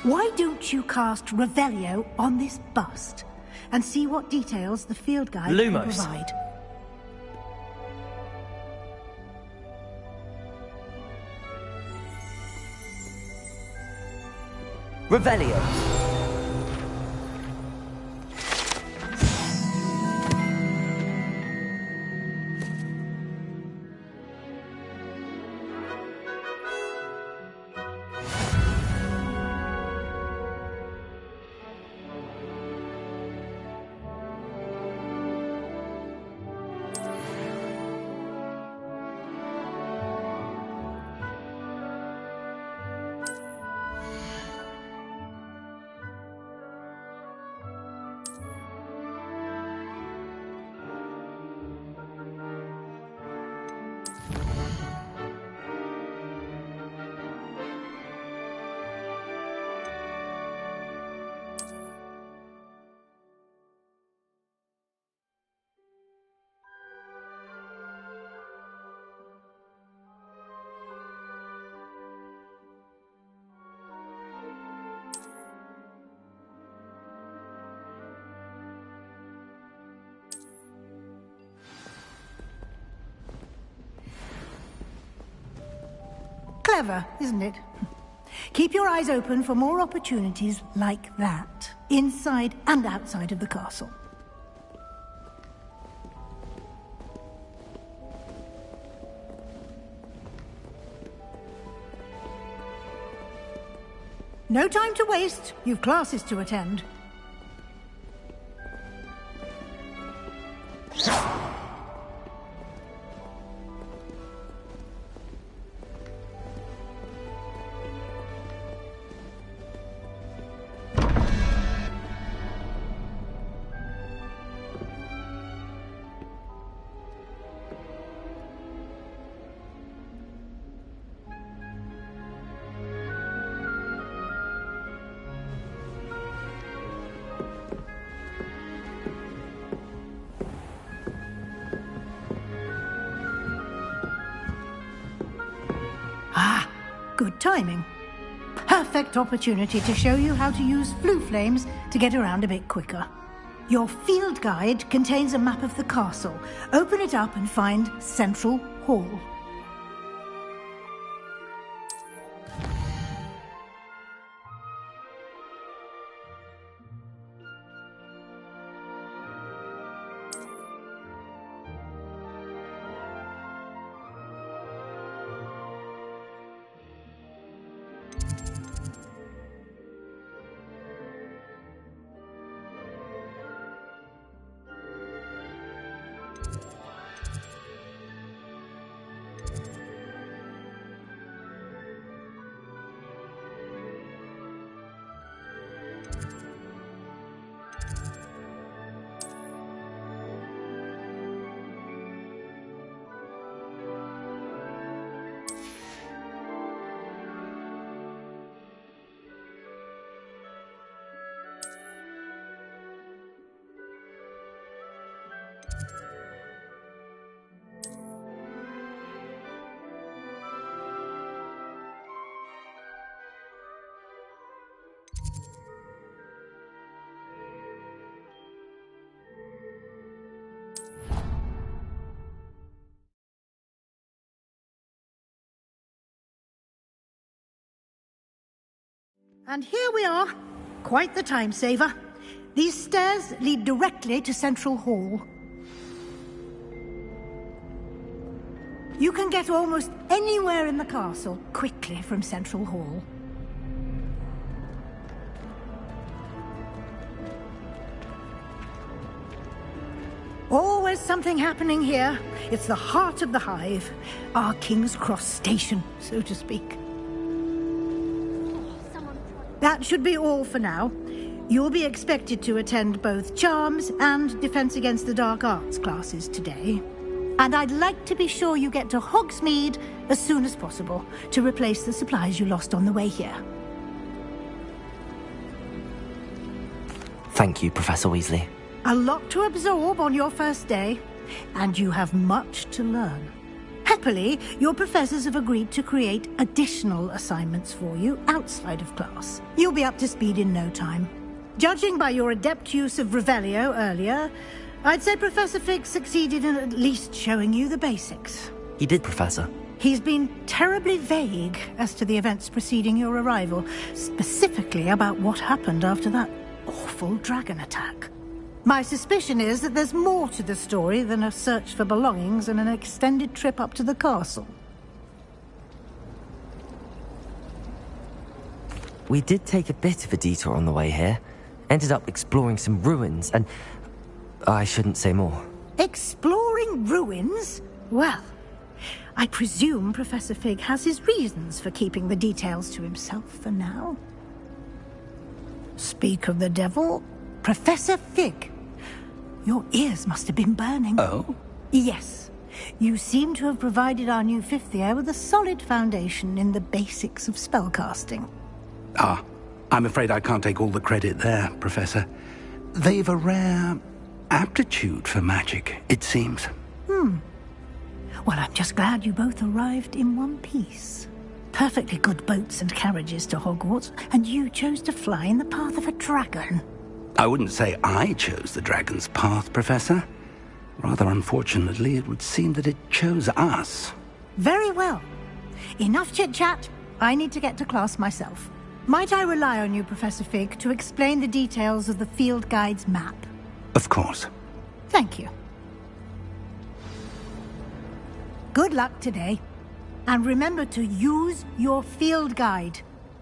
Why don't you cast Revelio on this bust and see what details the field guide can provide?
Revelio.
Clever, isn't it? Keep your eyes open for more opportunities like that, inside and outside of the castle. No time to waste. You've classes to attend. Good timing. Perfect opportunity to show you how to use flue flames to get around a bit quicker. Your field guide contains a map of the castle. Open it up and find Central Hall. And here we are. Quite the time saver. These stairs lead directly to Central Hall. You can get almost anywhere in the castle quickly from Central Hall. Always something happening here. It's the heart of the hive. Our King's Cross station, so to speak. That should be all for now. You'll be expected to attend both Charms and Defense Against the Dark Arts classes today. And I'd like to be sure you get to Hogsmeade as soon as possible to replace the supplies you lost on the way here.
Thank you, Professor Weasley.
A lot to absorb on your first day, and you have much to learn. Happily, your professors have agreed to create additional assignments for you outside of class. You'll be up to speed in no time. Judging by your adept use of Revelio earlier, I'd say Professor Fig succeeded in at least showing you the basics.
He did, Professor.
He's been terribly vague as to the events preceding your arrival, specifically about what happened after that awful dragon attack. My suspicion is that there's more to the story than a search for belongings and an extended trip up to the castle.
We did take a bit of a detour on the way here. Ended up exploring some ruins and... I shouldn't say more.
Exploring ruins? Well, I presume Professor Fig has his reasons for keeping the details to himself for now. Speak of the devil, Professor Fig. Your ears must have been burning.
Oh?
Yes. You seem to have provided our new fifth year with a solid foundation in the basics of spellcasting.
Ah, I'm afraid I can't take all the credit there, Professor. They've a rare aptitude for magic, it seems.
Well, I'm just glad you both arrived in one piece. Perfectly good boats and carriages to Hogwarts, and you chose to fly in the path of a dragon.
I wouldn't say I chose the dragon's path, Professor. Rather unfortunately, it would seem that it chose us.
Very well. Enough chit-chat. I need to get to class myself. Might I rely on you, Professor Fig, to explain the details of the field guide's map?
Of course.
Thank you. Good luck today. And remember to use your field guide.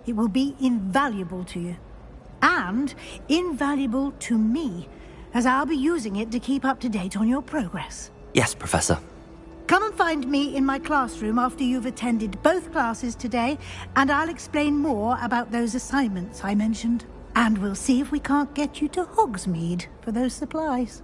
It will be invaluable to you. And invaluable to me, as I'll be using it to keep up to date on your progress.
Yes, Professor.
Come and find me in my classroom after you've attended both classes today, and I'll explain more about those assignments I mentioned. And we'll see if we can't get you to Hogsmeade for those supplies.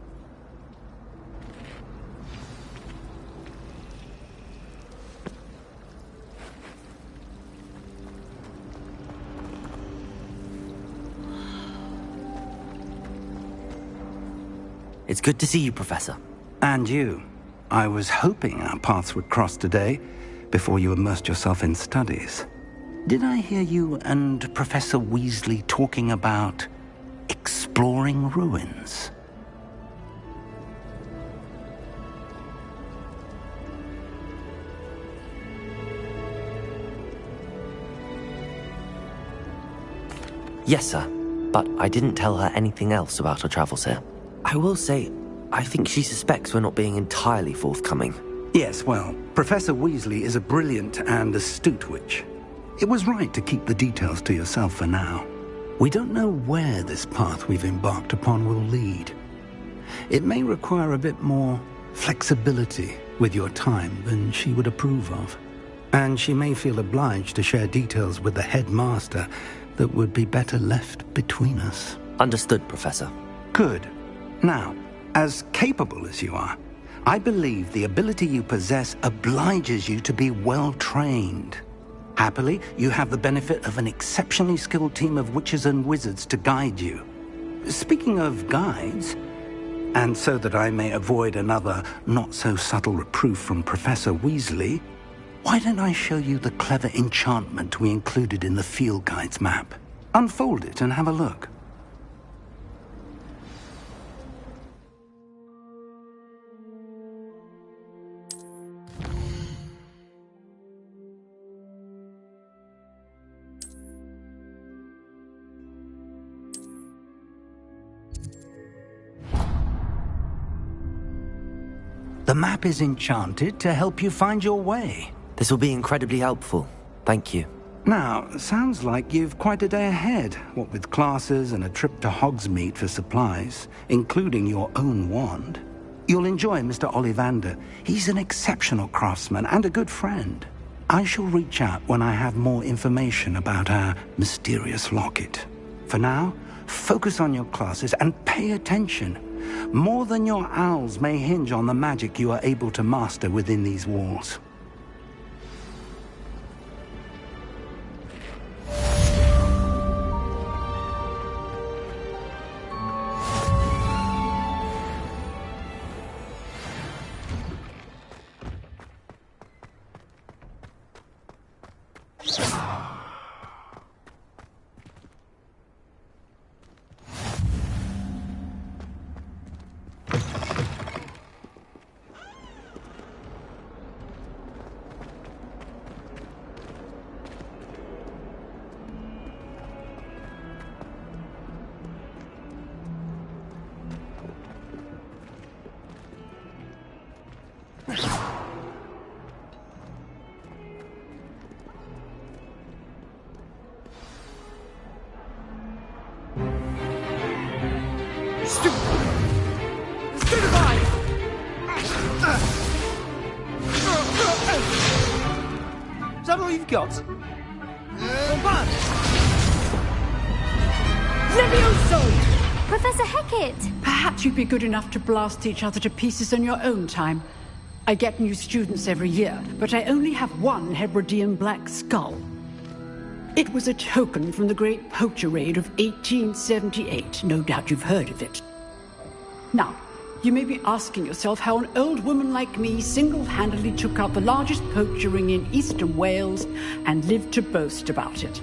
It's good to see you, Professor.
And you. I was hoping our paths would cross today, before you immersed yourself in studies. Did I hear you and Professor Weasley talking about exploring ruins?
Yes, sir. But I didn't tell her anything else about our travels here. I will say, I think she suspects we're not being entirely forthcoming.
Yes, well, Professor Weasley is a brilliant and astute witch. It was right to keep the details to yourself for now. We don't know where this path we've embarked upon will lead. It may require a bit more flexibility with your time than she would approve of. And she may feel obliged to share details with the headmaster that would be better left between us.
Understood, Professor.
Good. Now, as capable as you are, I believe the ability you possess obliges you to be well-trained. Happily, you have the benefit of an exceptionally skilled team of witches and wizards to guide you. Speaking of guides, and so that I may avoid another not-so-subtle reproof from Professor Weasley, why don't I show you the clever enchantment we included in the field guide's map? Unfold it and have a look. The map is enchanted to help you find your way.
This will be incredibly helpful. Thank you.
Now, sounds like you've quite a day ahead, what with classes and a trip to Hogsmeade for supplies, including your own wand. You'll enjoy Mr. Ollivander. He's an exceptional craftsman and a good friend. I shall reach out when I have more information about our mysterious locket. For now, focus on your classes and pay attention. More than your owls may hinge on the magic you are able to master within these walls.
Is that all you've got?
Levioso! Professor Hecat!
Perhaps you'd be good enough to blast each other to pieces on your own time. I get new students every year, but I only have one Hebridean black skull. It was a token from the Great Poacher Raid of 1878. No doubt you've heard of it. Now, you may be asking yourself how an old woman like me single-handedly took out the largest poacher ring in eastern Wales and lived to boast about it.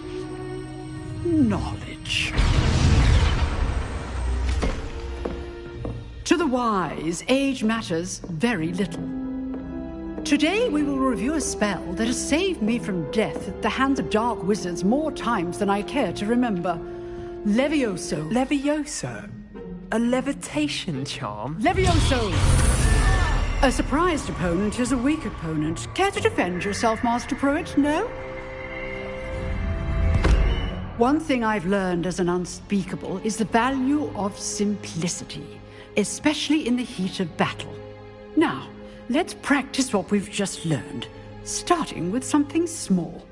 Knowledge. To the wise, age matters very little. Today we will review a spell that has saved me from death at the hands of dark wizards more times than I care to remember. Levioso.
Levioso? A levitation charm?
Levioso! A surprised opponent is a weak opponent. Care to defend yourself, Master Pruitt? No? One thing I've learned as an unspeakable is the value of simplicity, especially in the heat of battle. Now, let's practice what we've just learned, starting with something small.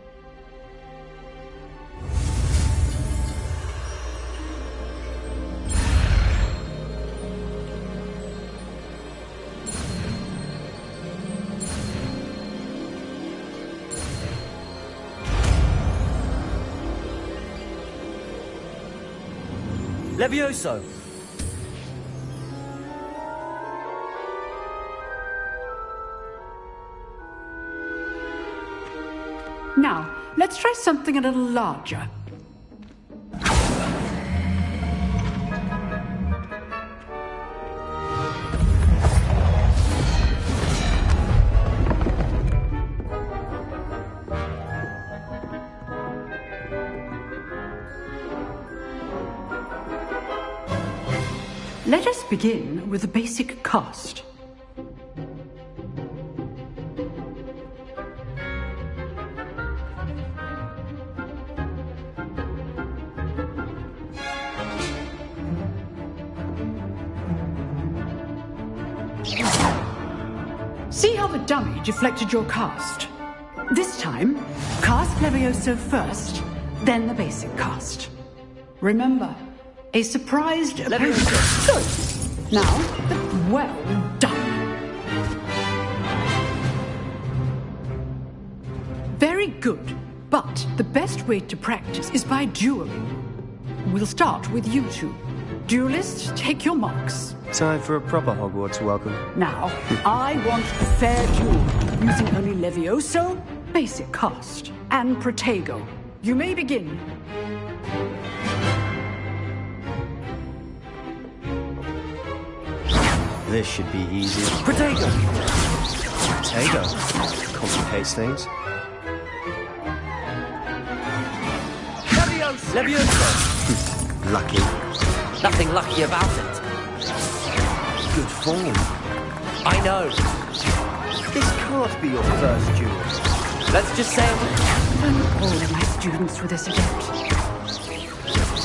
Levioso!
Now, let's try something a little larger. Let us begin with the basic cast. See how the dummy deflected your cast? This time, cast Levioso first, then the basic cast. Remember, a surprised opponent. Good. Now, well done. Very good, but the best way to practice is by dueling. We'll start with you two. Duelists, take your marks.
Time for a proper Hogwarts welcome.
Now, I want a fair duel, using only Levioso, basic cast, and Protego. You may begin.
This should be easy.
Protego!
Protego. Complicates things.
Levioso!
Lucky.
Nothing lucky about it.
Good form.
I know.
This can't be your first duel.
Let's just say
All of my students with this attempt.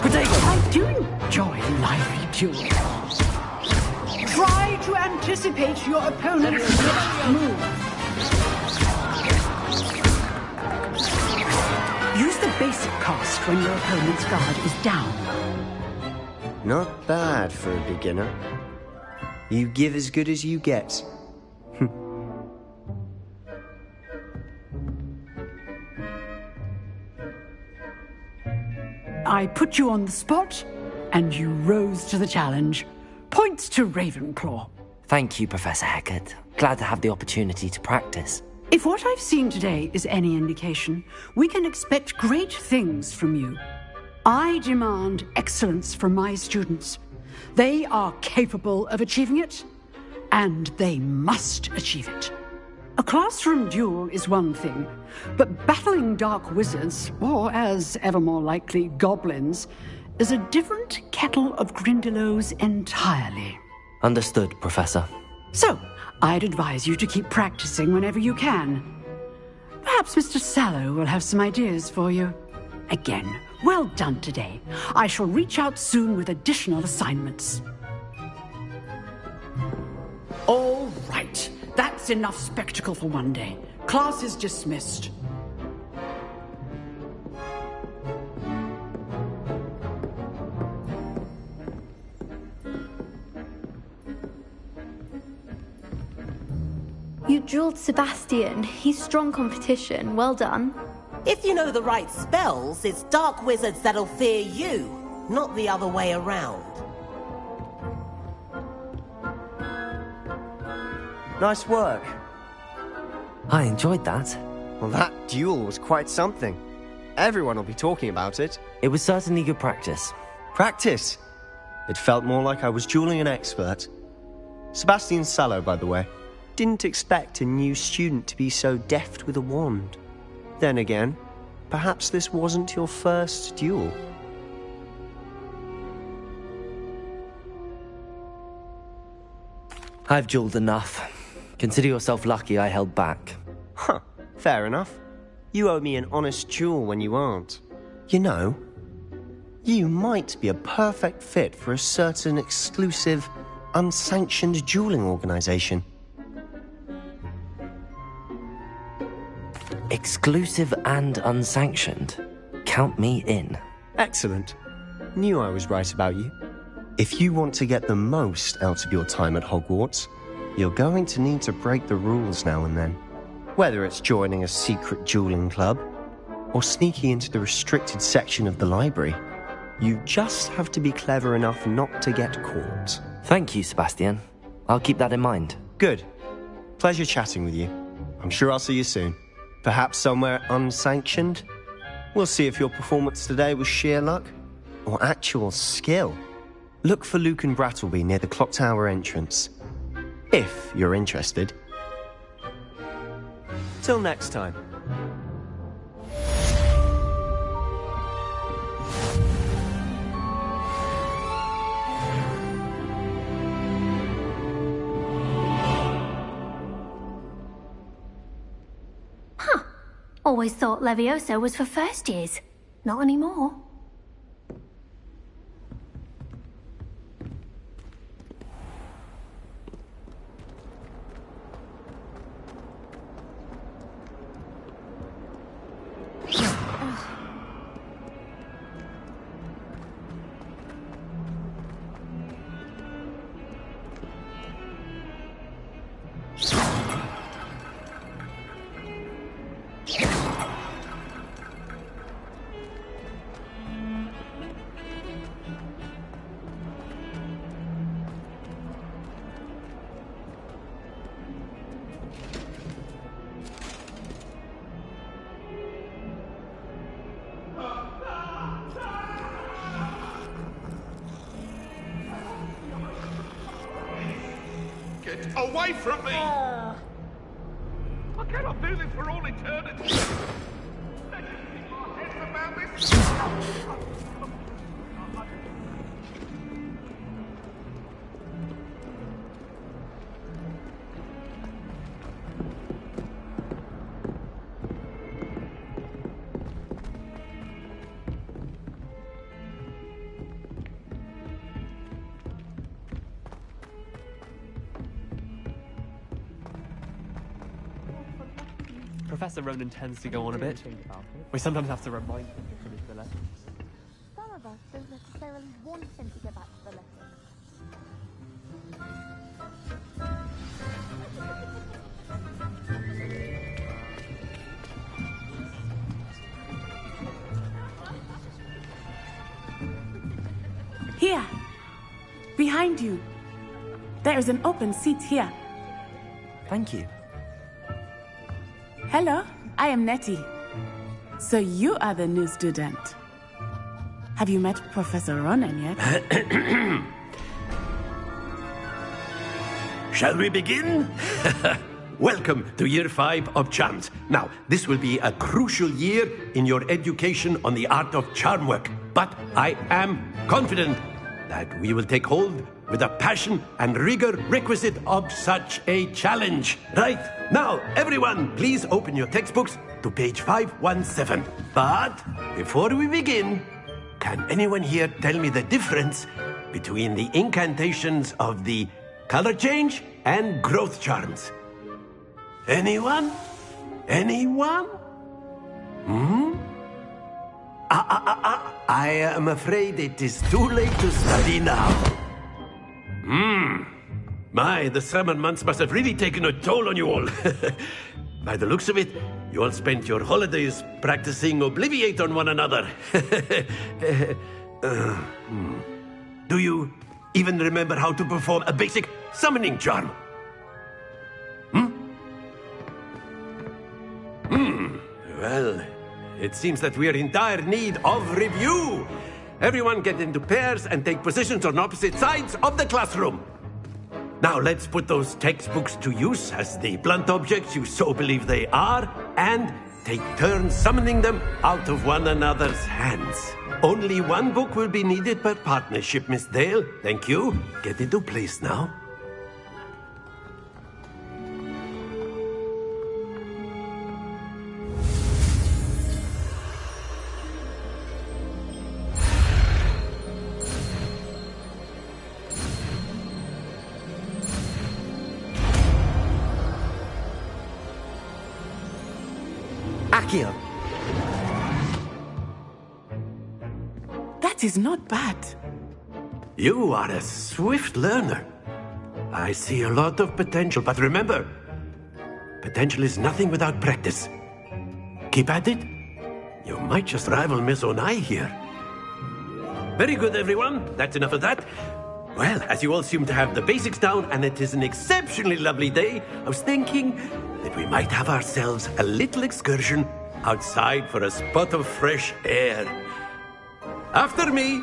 Protego!
I do enjoy lively duels. Try to anticipate your opponent's next move. Use the basic cast when your opponent's guard is down.
Not bad for a beginner. You give as good as you get.
I put you on the spot, and you rose to the challenge. Points to Ravenclaw.
Thank you, Professor Hecat. Glad to have the opportunity to practice.
If what I've seen today is any indication, we can expect great things from you. I demand excellence from my students. They are capable of achieving it, and they must achieve it. A classroom duel is one thing, but battling dark wizards, or as ever more likely, goblins, is a different kettle of Grindylows entirely.
Understood, Professor.
So, I'd advise you to keep practicing whenever you can. Perhaps Mr. Sallow will have some ideas for you. Again, well done today. I shall reach out soon with additional assignments. All right. That's enough spectacle for one day. Class is dismissed.
You dueled Sebastian. He's strong competition. Well done.
If you know the right spells, it's dark wizards that'll fear you, not the other way around.
Nice work.
I enjoyed that.
Well, that duel was quite something. Everyone will be talking about it.
It was certainly good practice.
Practice? It felt more like I was dueling an expert. Sebastian Sallow, by the way. Didn't expect a new student to be so deft with a wand. Then again, perhaps this wasn't your first duel.
I've dueled enough. Consider yourself lucky I held back.
Huh, fair enough. You owe me an honest duel when you aren't. You know, You might be a perfect fit for a certain exclusive, unsanctioned dueling organization.
Exclusive and unsanctioned. Count me in.
Excellent. Knew I was right about you. If you want to get the most out of your time at Hogwarts, you're going to need to break the rules now and then. Whether it's joining a secret dueling club, or sneaking into the restricted section of the library, you just have to be clever enough not to get caught.
Thank you, Sebastian. I'll keep that in mind.
Good. Pleasure chatting with you. I'm sure I'll see you soon. Perhaps somewhere unsanctioned? We'll see if your performance today was sheer luck or actual skill. Look for Luke and Brattleby near the clock tower entrance. If you're interested. Till next time.
Always thought Levioso was for first years. Not anymore.
Away from me! I cannot do this for all eternity! Let's just keep our heads about this!
Professor Ronan tends to go on a bit. We sometimes have to remind him to finish the lesson.
Some of us don't necessarily want him to get back to the lesson.
Here! Behind you! There is an open seat here.
Thank you.
Hello, I am Nettie. So you are the new student. Have you met Professor Ronan yet?
Shall we begin? Welcome to Year 5 of Charms. Now, this will be a crucial year in your education on the art of charm work. But I am confident that we will take hold with the passion and rigor requisite of such a challenge. Right, now, everyone, please open your textbooks to page 517. But before we begin, can anyone here tell me the difference between the incantations of the color change and growth charms? Anyone? Anyone? I am afraid it is too late to study now. My, the summer months must have really taken a toll on you all. By the looks of it, you all spent your holidays practicing Obliviate on one another. Do you even remember how to perform a basic summoning charm? Well, it seems that we are in dire need of review. Everyone get into pairs and take positions on opposite sides of the classroom. Now let's put those textbooks to use as the blunt objects you so believe they are, and take turns summoning them out of one another's hands. Only one book will be needed per partnership, Miss Dale. Thank you. Get into place now.
Accio!
That is not bad.
You are a swift learner. I see a lot of potential, but remember, potential is nothing without practice. Keep at it. You might just rival Miss Onai here. Very good, everyone. That's enough of that. Well, as you all seem to have the basics down, and it is an exceptionally lovely day, I was thinking that we might have ourselves a little excursion outside for a spot of fresh air. After me.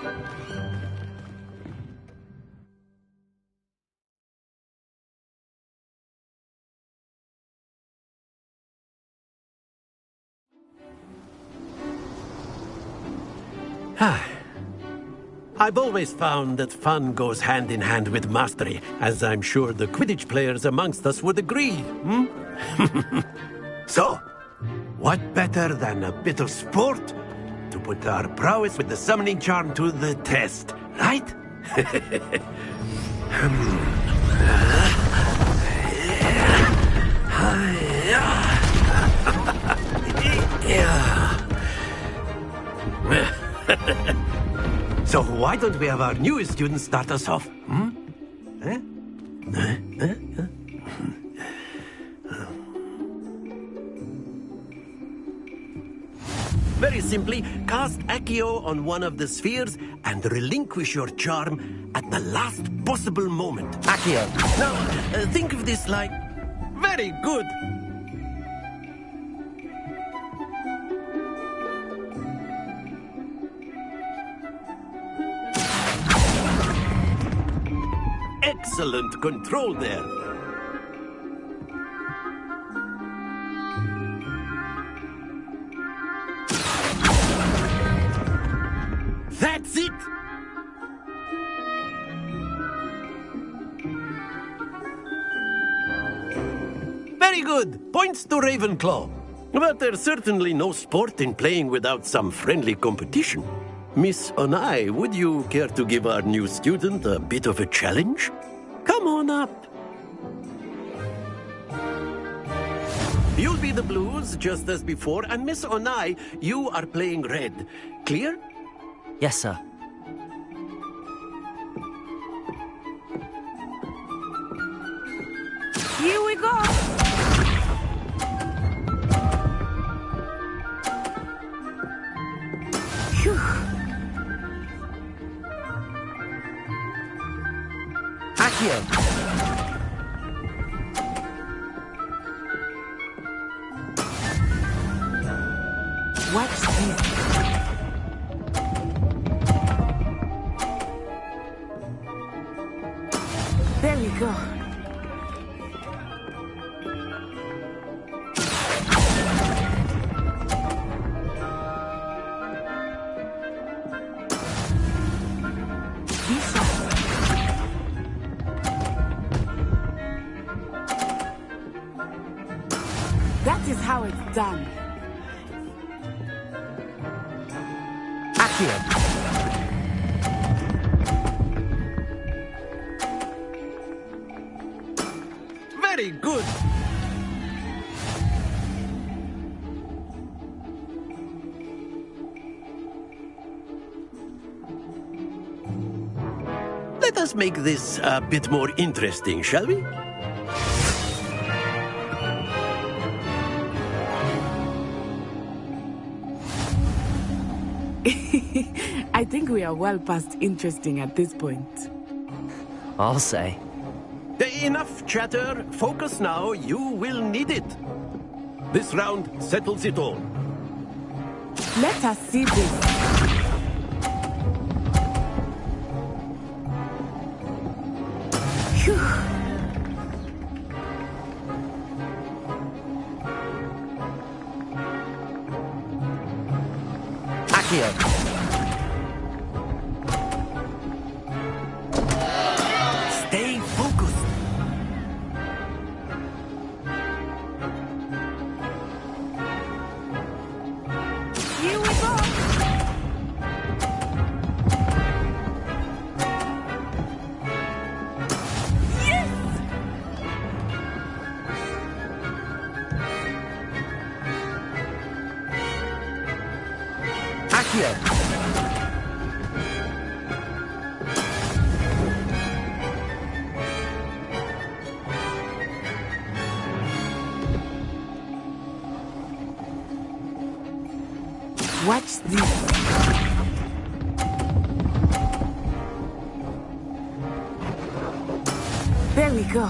I've always found that fun goes hand in hand with mastery, as I'm sure the Quidditch players amongst us would agree. So, what better than a bit of sport to put our prowess with the summoning charm to the test, right? So why don't we have our newest student start us off? Very simply, cast Accio on one of the spheres and relinquish your charm at the last possible moment.
Accio!
Now, think of this like... Very good! Excellent control there. That's it! Very good. Points to Ravenclaw. But there's certainly no sport in playing without some friendly competition. Miss Onai, would you care to give our new student a bit of a challenge? Come on up. You'll be the blues, just as before, and Miss Onai, you are playing red. Clear?
Yes, sir.
Here we go. Phew.
Accio!
Watch this. There we go. That is how it's done.
Accio!
Very good. Let us make this a bit more interesting, shall we?
I think we are well past interesting at this point.
I'll say.
Enough chatter. Focus now. You will need it. This round settles it all.
Let us see this. Phew.
Accio!
Stay focused.
Here we go.
Accio!
Watch this. There we go.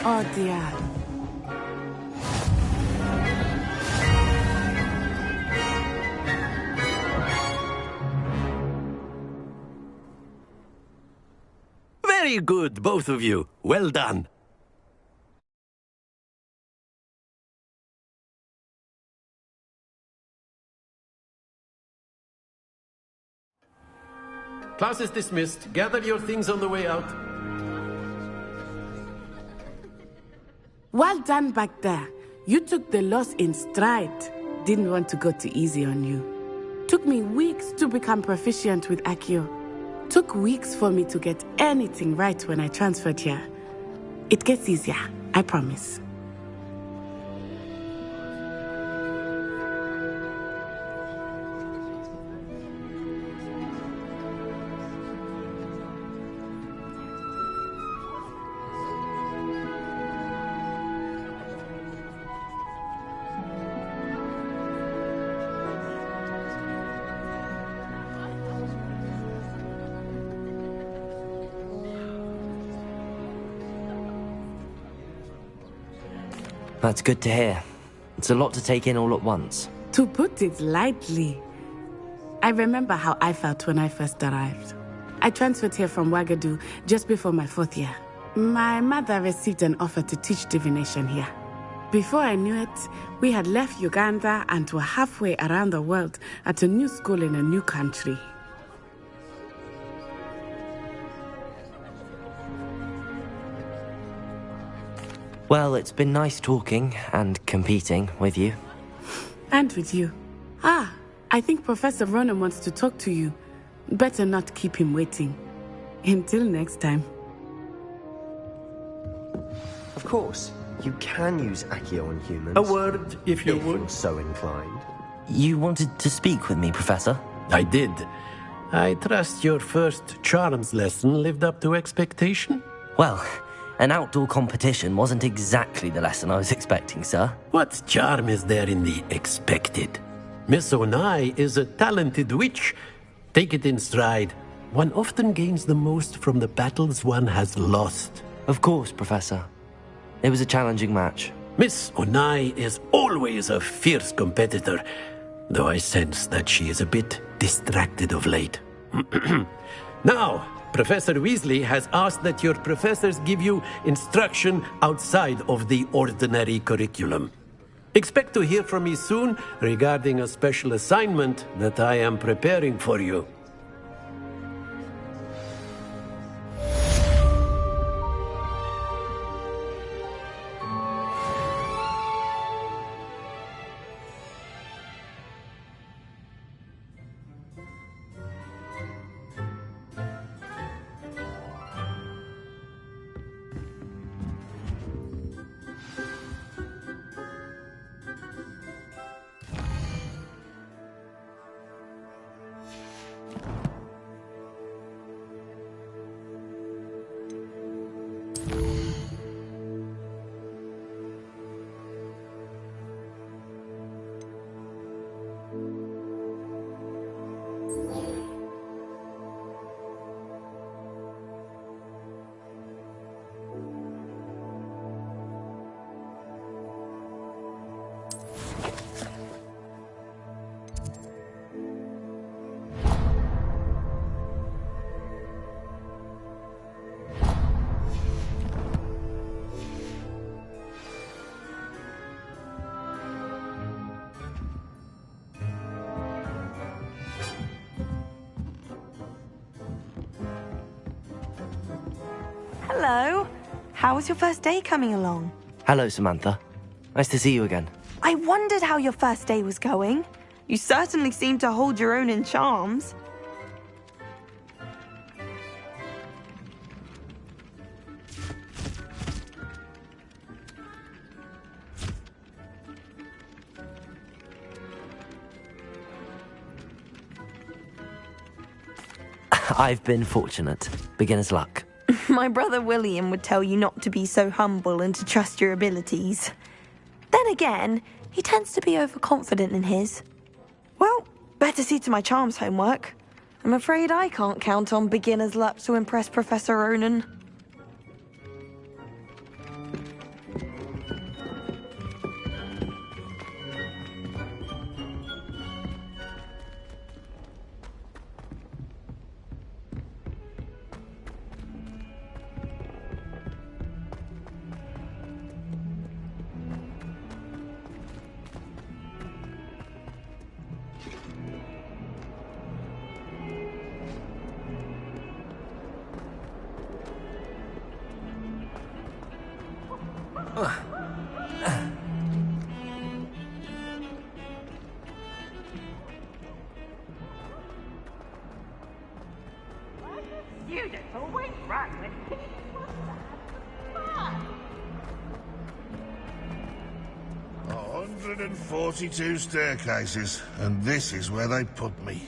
Oh dear.
Very good, both of you. Well done.
Class is dismissed. Gather your things on the way out.
Well done back there. You took the loss in stride. Didn't want to go too easy on you. Took me weeks to become proficient with Accio. Took weeks for me to get anything right when I transferred here. It gets easier, I promise.
That's good to hear. It's a lot to take in all at once.
To put it lightly, I remember how I felt when I first arrived. I transferred here from Ouagadougou just before my 4th year. My mother received an offer to teach divination here. Before I knew it, we had left Uganda and were halfway around the world at a new school in a new country.
Well, it's been nice talking and competing with you.
And with you. I think Professor Ronan wants to talk to you. Better not keep him waiting. Until next time.
Of course, you can use Accio on humans.
A word, if you would.
You're so inclined.
You wanted to speak with me, Professor?
I did. I trust your first charms lesson lived up to expectation?
Well, an outdoor competition wasn't exactly the lesson I was expecting, sir.
What charm is there in the expected? Miss Onai is a talented witch. Take it in stride. One often gains the most from the battles one has lost.
Of course, Professor. It was a challenging match.
Miss Onai is always a fierce competitor, though I sense that she is a bit distracted of late. Now, Professor Weasley has asked that your professors give you instruction outside of the ordinary curriculum. Expect to hear from me soon regarding a special assignment that I am preparing for you.
Hello. How was your first day coming along?
Hello, Samantha. Nice to see you again.
I wondered how your first day was going. You certainly seem to hold your own in charms.
I've been fortunate. Beginner's luck.
My brother William would tell you not to be so humble and to trust your abilities. Then again, he tends to be overconfident in his. Well, better see to my charms homework. I'm afraid I can't count on beginner's luck to impress Professor Ronan.
Students always run when teachers was bad.
142 staircases, and this is where they put me.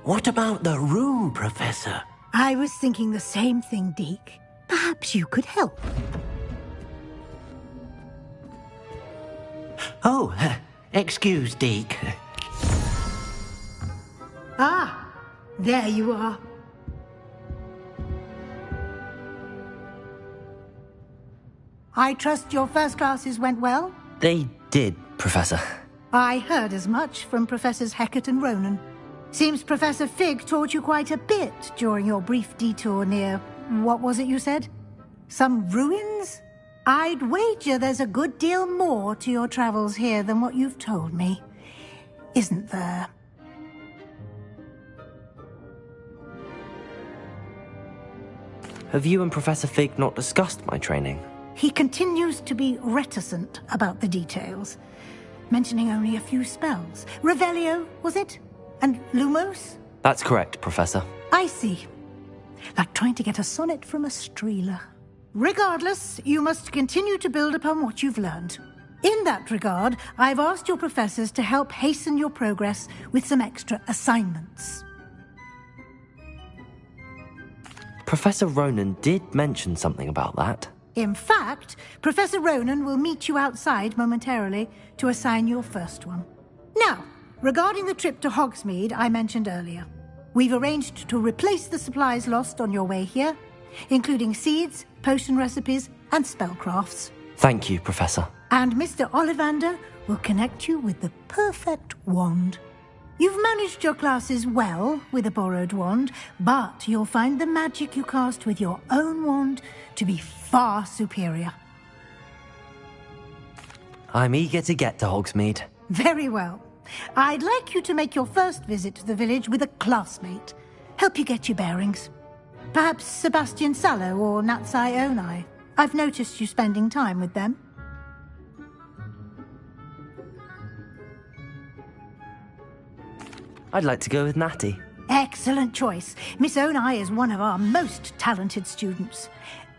What about the room, Professor?
I was thinking the same thing, Deke. Perhaps you could help.
Oh, excuse, Deke.
Ah, there you are. I trust your first classes went well?
They did, Professor.
I heard as much from Professors Hecat and Ronan. Seems Professor Fig taught you quite a bit during your brief detour near... what was it you said? Some ruins? I'd wager there's a good deal more to your travels here than what you've told me. Isn't there?
Have you and Professor Fig not discussed my training?
He continues to be reticent about the details, mentioning only a few spells. Revelio, was it? And Lumos?
That's correct, Professor.
I see. Like trying to get a sonnet from a streeler. Regardless, you must continue to build upon what you've learned. In that regard, I've asked your professors to help hasten your progress with some extra assignments.
Professor Ronan did mention something about that.
In fact, Professor Ronan will meet you outside momentarily to assign your first one. Now, regarding the trip to Hogsmeade I mentioned earlier, we've arranged to replace the supplies lost on your way here, including seeds, potion recipes, and spellcrafts.
Thank you, Professor.
And Mr. Ollivander will connect you with the perfect wand. You've managed your classes well with a borrowed wand, but you'll find the magic you cast with your own wand to be far superior.
I'm eager to get to Hogsmeade.
Very well. I'd like you to make your first visit to the village with a classmate. Help you get your bearings. Perhaps Sebastian Sallow or Natsai Onai. I've noticed you spending time with them.
I'd like to go with Natty.
Excellent choice. Miss Onai is one of our most talented students.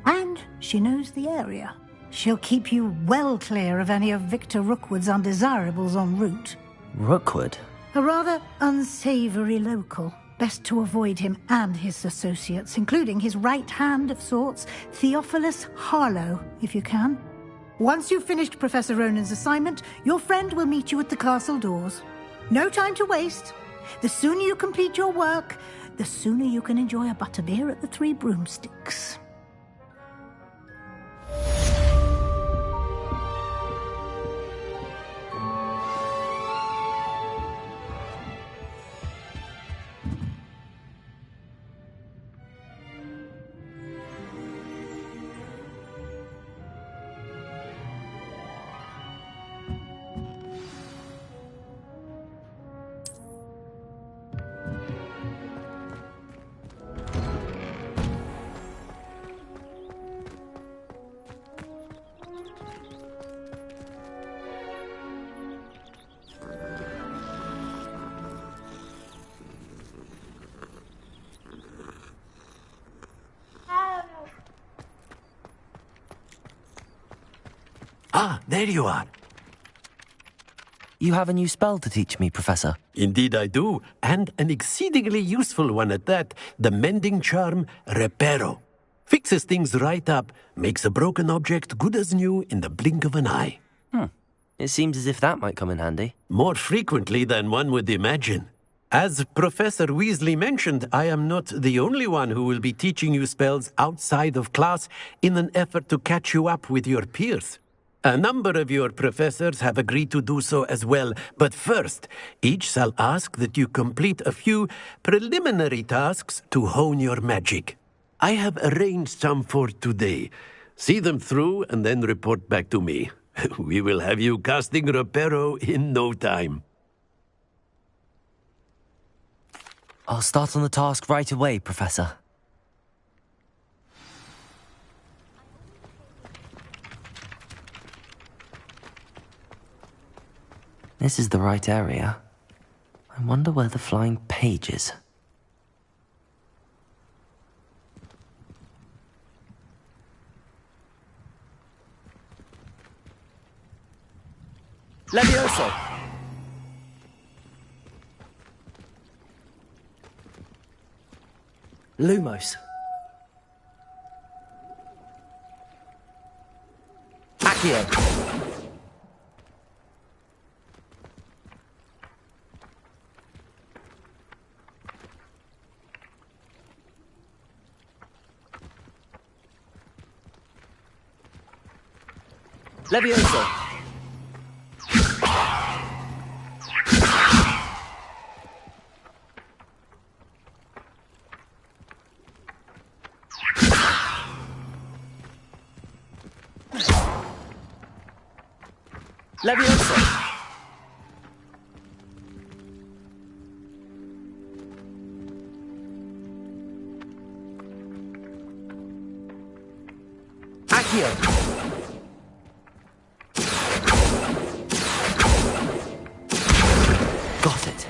And she knows the area. She'll keep you well clear of any of Victor Rookwood's undesirables en route.
Rookwood?
A rather unsavoury local. Best to avoid him and his associates, including his right hand of sorts, Theophilus Harlow, if you can. Once you've finished Professor Ronan's assignment, your friend will meet you at the castle doors. No time to waste. The sooner you complete your work, the sooner you can enjoy a butterbeer at the Three Broomsticks.
Ah, there you are.
You have a new spell to teach me, Professor.
Indeed I do, and an exceedingly useful one at that. The mending charm, Reparo. Fixes things right up, makes a broken object good as new in the blink of an eye.
It seems as if that might come in handy.
More frequently than one would imagine. As Professor Weasley mentioned, I am not the only one who will be teaching you spells outside of class in an effort to catch you up with your peers. A number of your professors have agreed to do so as well, but first, each shall ask that you complete a few preliminary tasks to hone your magic. I have arranged some for today. See them through and then report back to me. We will have you casting Reparo in no time.
I'll start on the task right away, Professor. This is the right area. I wonder where the flying page is.
Levioso!
Lumos.
Accio! Levioso! Levioso! Accio!
Got it.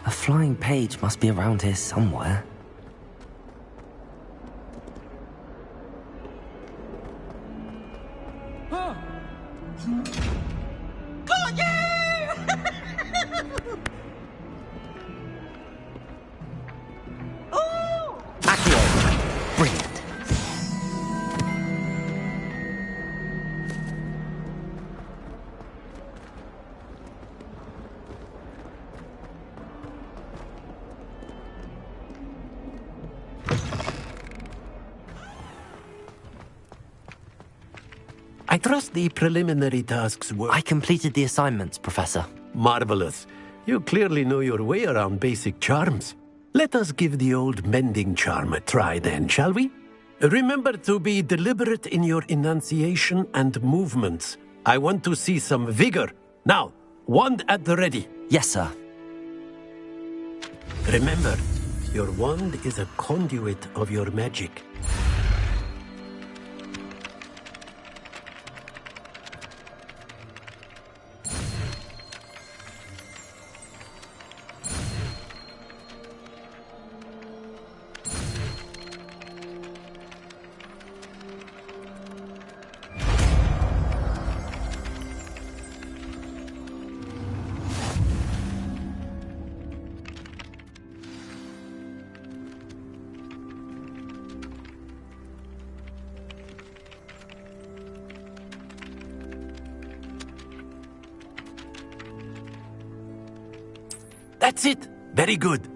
A flying page must be around here somewhere.
I trust the preliminary tasks were...
I completed the assignments, Professor.
Marvelous. You clearly know your way around basic charms. Let us give the old mending charm a try then, shall we? Remember to be deliberate in your enunciation and movements. I want to see some vigor. Now, wand at the ready.
Yes, sir.
Remember, your wand is a conduit of your magic. That's it! Very good.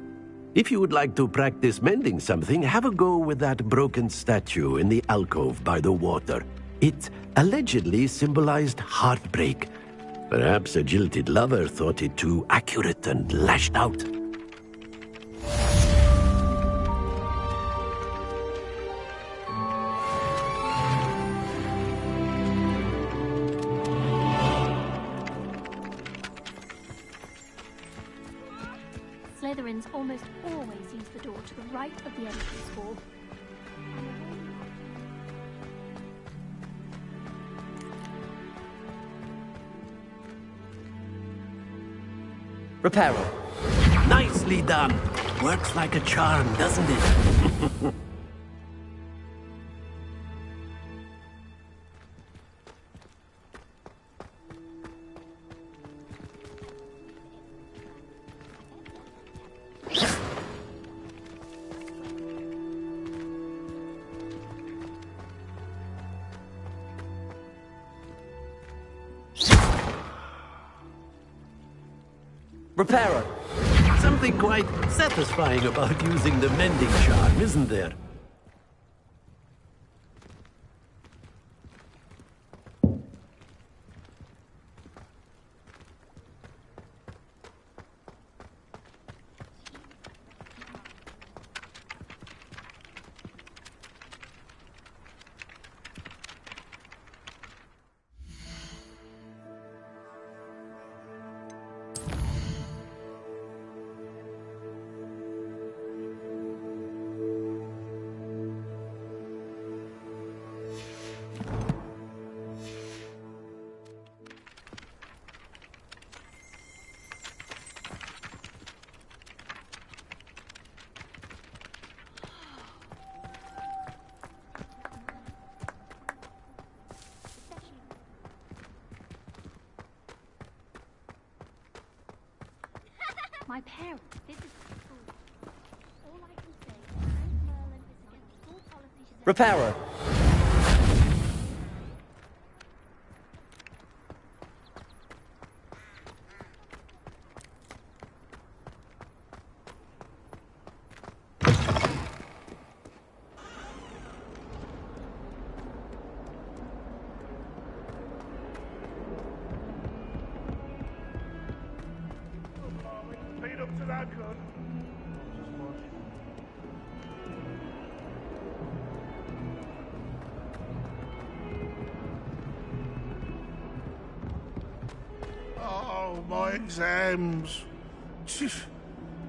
If you would like to practice mending something, have a go with that broken statue in the alcove by the water. It allegedly symbolized heartbreak. Perhaps a jilted lover thought it too accurate and lashed out.
Slytherins almost always use the door to the right of the entrance hall.
Reparo.
Nicely done. Works like a charm, doesn't it?
Reparo.
Something quite satisfying about using the mending charm, isn't there?
My parents, this is school. All I can say is Aunt Merlin is against school policies.
Reparo.
Speed up to that good. Oh, my exams.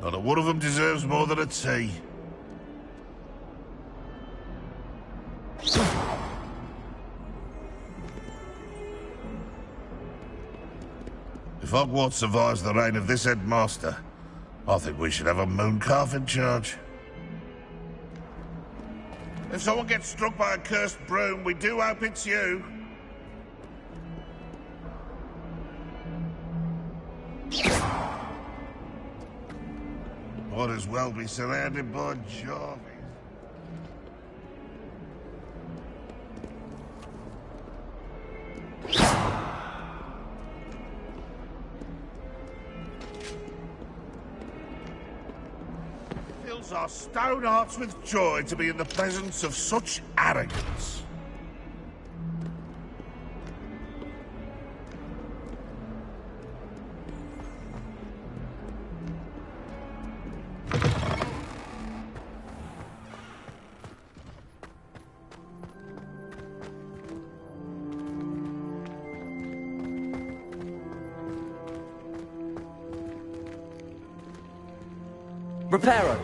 Not a one of them deserves more than a tea. If Hogwarts survives the reign of this headmaster, I think we should have a mooncalf in charge. If someone gets struck by a cursed broom, we do hope it's you. Might as well be surrounded by Jarvis. Fills our stone hearts with joy to be in the presence of such arrogance.
Reparo.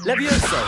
Levioso.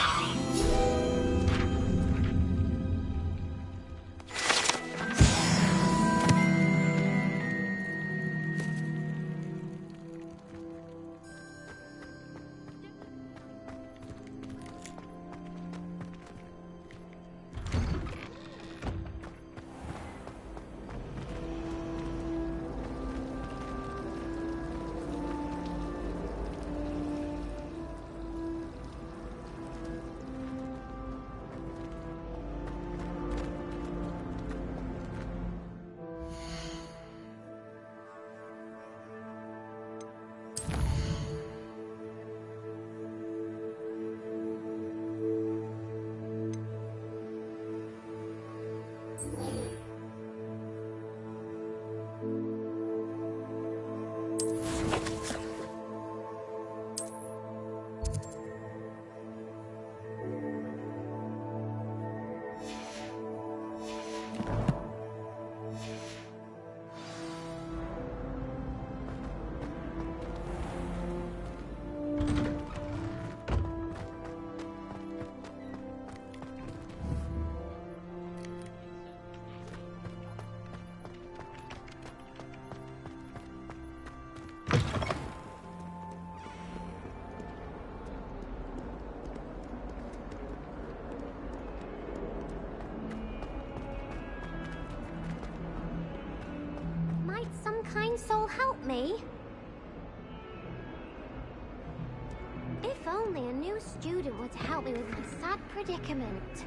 me. If only a new student were to help me with my sad predicament.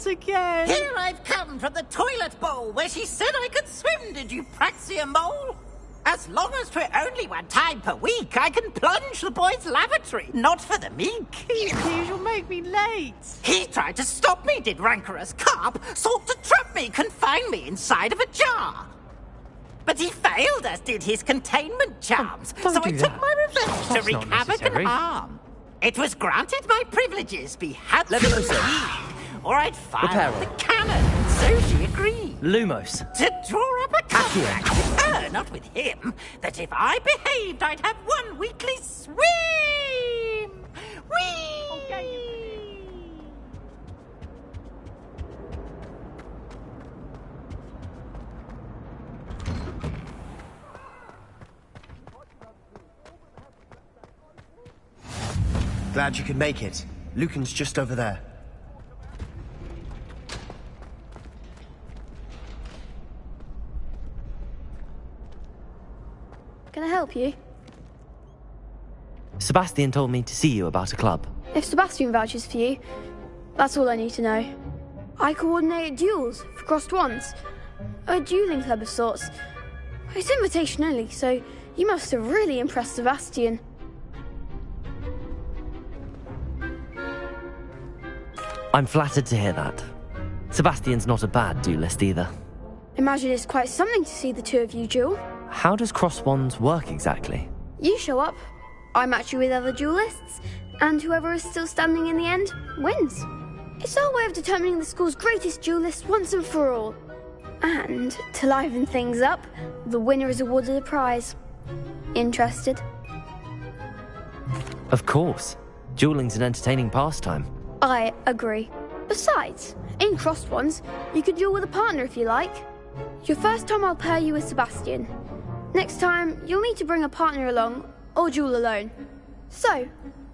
Again.
Here I've come from the toilet bowl where she said I could swim, did you praxia mole? As long as for only 1 time per week, I can plunge the boy's lavatory, not for the meek.
Please, you'll make me late.
He tried to stop me, did rancorous carp, sought to trap me, confine me inside of a jar. But he failed, as did his containment charms, so I took my revenge to wreak havoc and harm. It was granted my privileges be had or I'd fire the cannon, so she agreed.
Lumos.
To draw up a contract with her, not with him, that if I behaved, I'd have 1 weekly swim! Whee! Okay.
Glad you could make it. Lucan's just over there.
Can I help you?
Sebastian told me to see you about a club.
If Sebastian vouches for you, that's all I need to know. I coordinate duels for crossed wands. A dueling club of sorts. It's invitation only, so you must have really impressed Sebastian.
I'm flattered to hear that. Sebastian's not a bad duelist either.
Imagine it's quite something to see the two of you duel.
How does cross wands work exactly?
You show up, I match you with other duelists, and whoever is still standing in the end wins. It's our way of determining the school's greatest duelist once and for all. And to liven things up, the winner is awarded a prize. Interested?
Of course. Dueling's an entertaining pastime.
I agree. Besides, in crossed wands, you could duel with a partner if you like. Your first time I'll pair you with Sebastian. Next time, you'll need to bring a partner along, or duel alone. So,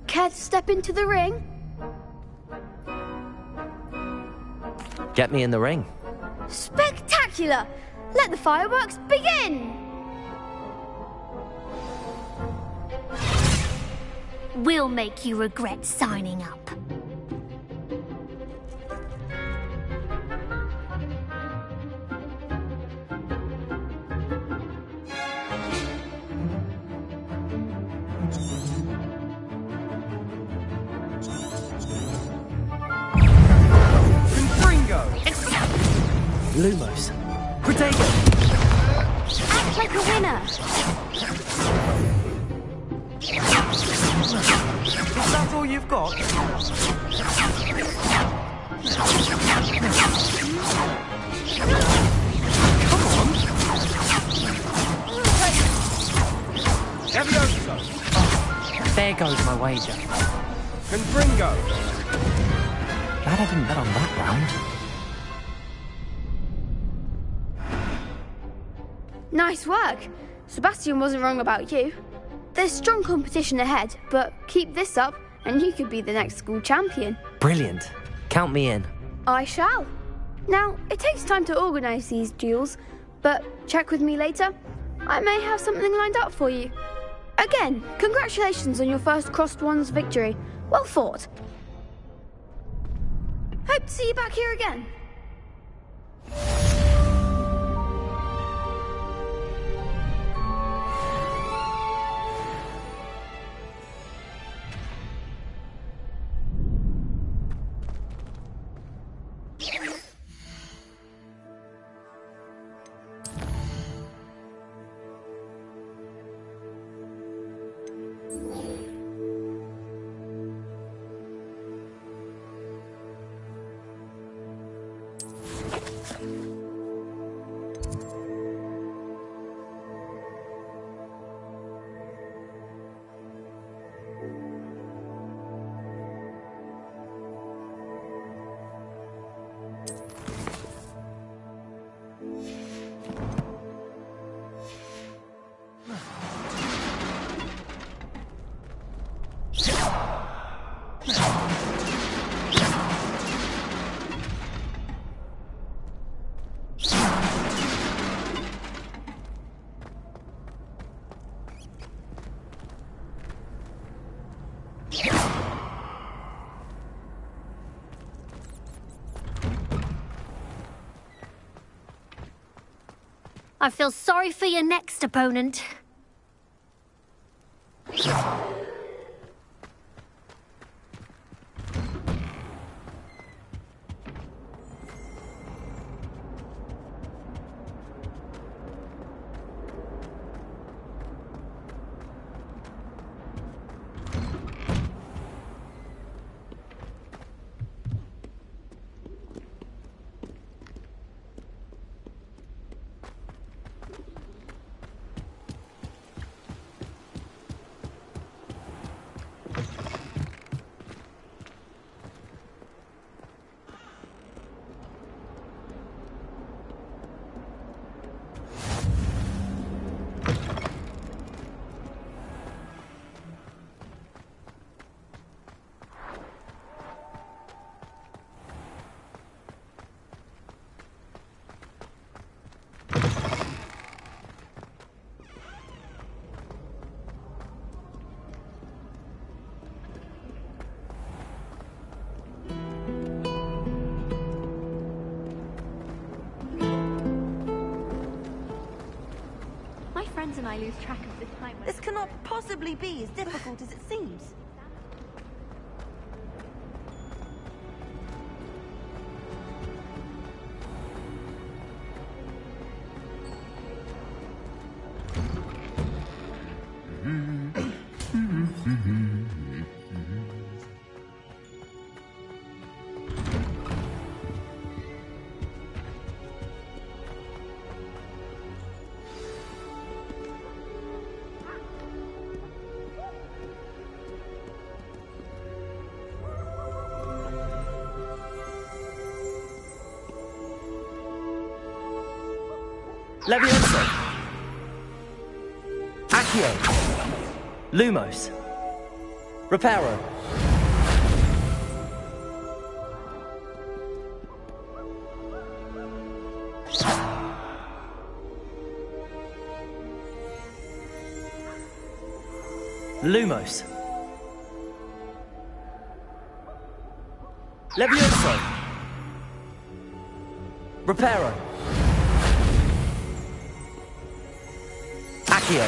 care to step into the ring?
Get me in the ring.
Spectacular! Let the fireworks begin!
We'll make you regret signing up.
Lumos. Protego!
Act like a winner!
Is that all you've got? Come on!
Levioso!
There goes my wager.
Confringo!
Glad I didn't bet on that round.
Nice work. Sebastian wasn't wrong about you. There's strong competition ahead, but keep this up and you could be the next school champion.
Brilliant. Count me in.
I shall. Now, it takes time to organise these duels, but check with me later. I may have something lined up for you. Again, congratulations on your first Crossed Wands victory. Well fought. Hope to see you back here again.
I feel sorry for your next opponent.
My friends and I lose track of the time.
This cannot possibly be as difficult as it seems.
Levioso! Accio! Lumos! Reparo! Lumos! Levioso! Reparo! Accio!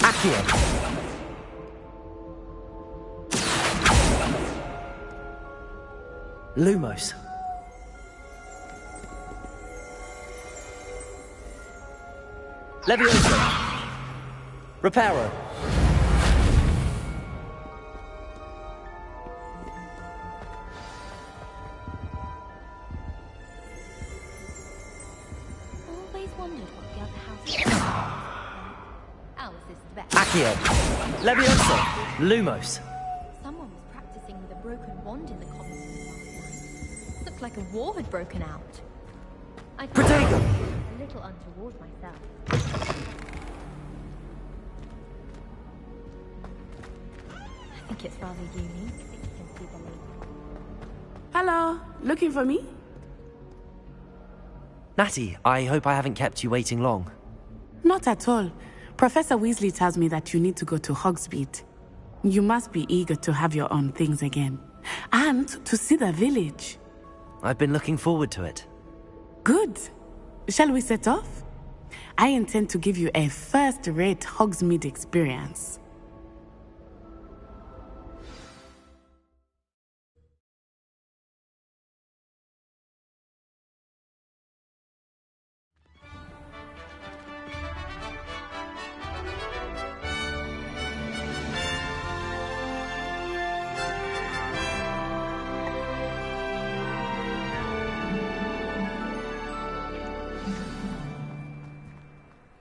Accio! Lumos! Levioso! Reparo!
Always wondered what the other house was. Ours is the best.
Accio! Levioso! Lumos!
Someone was practicing with a broken wand in the common room last night. Looked like a war had broken out. I
Protego!
a little untoward myself. I think it's rather unique that you can see the lady.
Hello, looking for me?
Natty, I hope I haven't kept you waiting long.
Not at all. Professor Weasley tells me that you need to go to Hogsmeade. You must be eager to have your own things again. And to see the village.
I've been looking forward to it.
Good. Shall we set off? I intend to give you a first-rate Hogsmeade experience.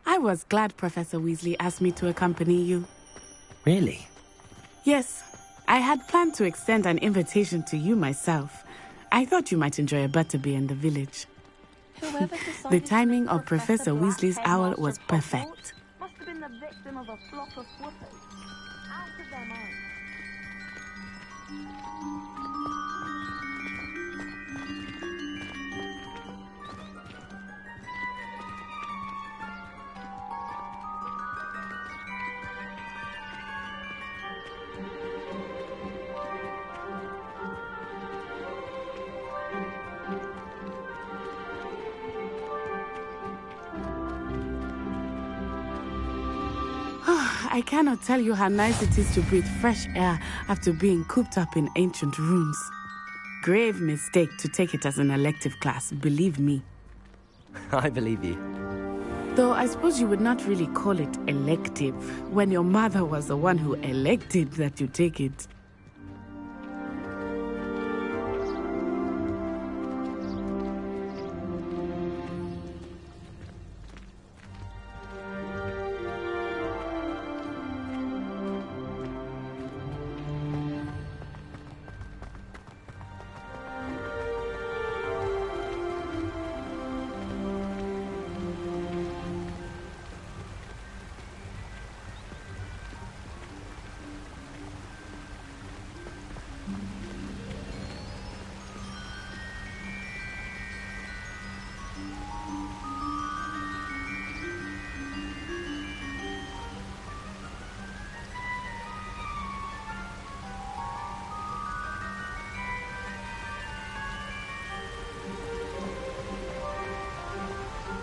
I was glad Professor Weasley asked me to accompany you.
Really?
Yes, I had planned to extend an invitation to you myself. I thought you might enjoy a butterbeer in the village. The timing of Professor Weasley's owl was perfect.
Must have been the victim of a flock of swoopers. Out of their minds.
I cannot tell you how nice it is to breathe fresh air after being cooped up in ancient rooms. Grave mistake to take it as an elective class, believe me.
I believe you.
Though I suppose you would not really call it elective when your mother was the one who elected that you take it.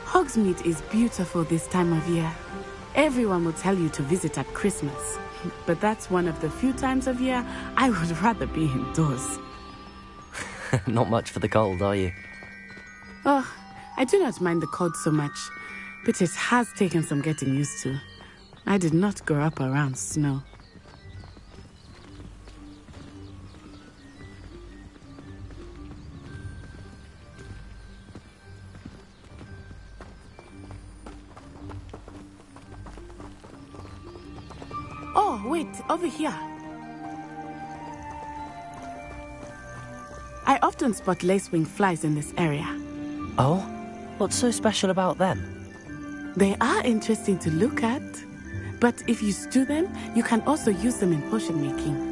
Hogsmeade is beautiful this time of year. Everyone will tell you to visit at Christmas, but that's one of the few times of year I would rather be indoors.
Not much for the cold, are you?
Oh, I do not mind the cold so much, but it has taken some getting used to. I did not grow up around snow. Oh, wait, over here. I often spot lacewing flies in this area.
Oh? What's so special about them?
They are interesting to look at, but if you stew them, you can also use them in potion making.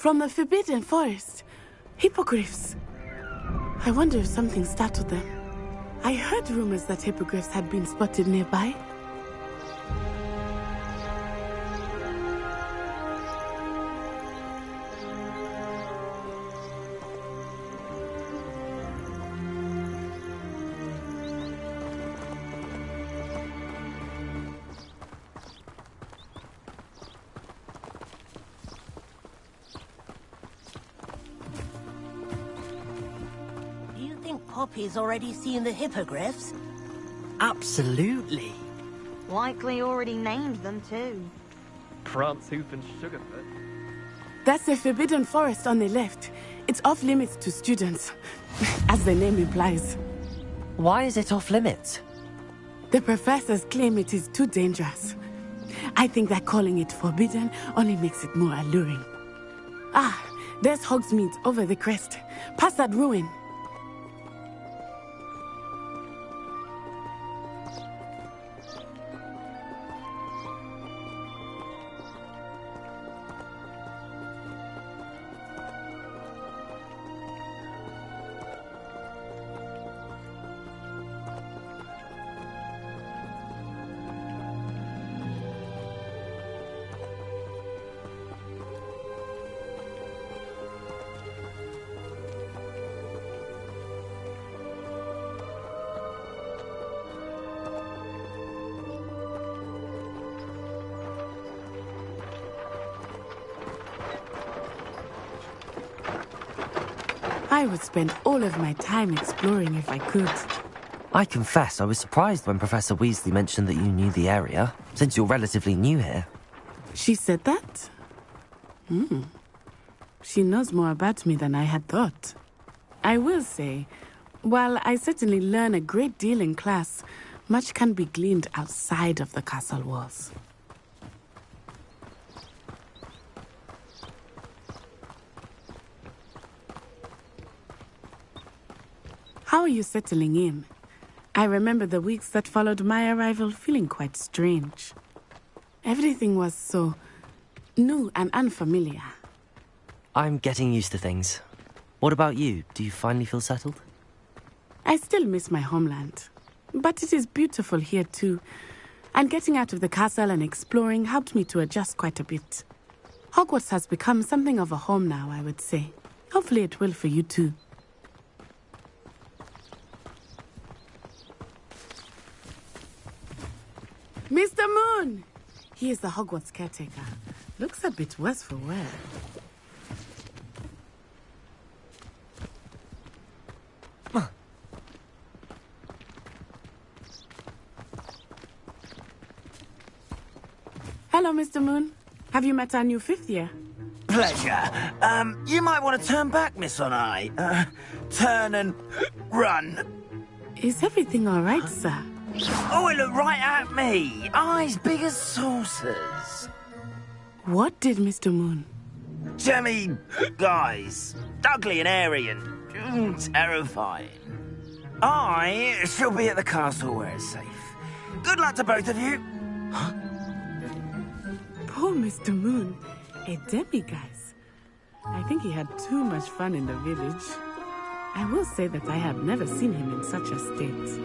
From the Forbidden Forest. Hippogriffs. I wonder if something startled them. I heard rumors that hippogriffs had been spotted nearby.
Poppy's already seen the hippogriffs?
Absolutely.
Likely already named them too.
Prance, Hoof, and Sugarfoot.
That's the Forbidden Forest on the left. It's off limits to students, as the name implies.
Why is it off limits?
The professors claim it is too dangerous. I think that calling it forbidden only makes it more alluring. Ah, there's Hogsmeade over the crest. Past that ruin. I would spend all of my time exploring if I could.
I confess I was surprised when Professor Weasley mentioned that you knew the area, since you're relatively new here.
She said that? She knows more about me than I had thought. I will say, while I certainly learn a great deal in class, much can be gleaned outside of the castle walls. How are you settling in? I remember the weeks that followed my arrival feeling quite strange. Everything was so new and unfamiliar.
I'm getting used to things. What about you? Do you finally feel settled?
I still miss my homeland, but it is beautiful here too. And getting out of the castle and exploring helped me to adjust quite a bit. Hogwarts has become something of a home now, I would say. Hopefully it will for you too. Mr. Moon! He is the Hogwarts caretaker. Looks a bit worse for wear. Hello, Mr. Moon. Have you met our new fifth year?
Pleasure. You might want to turn back, Miss On-Eye. Turn and run.
Is everything all right, sir?
Oh, it looked right at me. Eyes big as saucers.
What did Mr. Moon?
Jemmy guys. Ugly and airy and terrifying. I shall be at the castle where it's safe. Good luck to both of you.
Poor Mr. Moon. A demiguise. I think he had too much fun in the village. I will say that I have never seen him in such a state.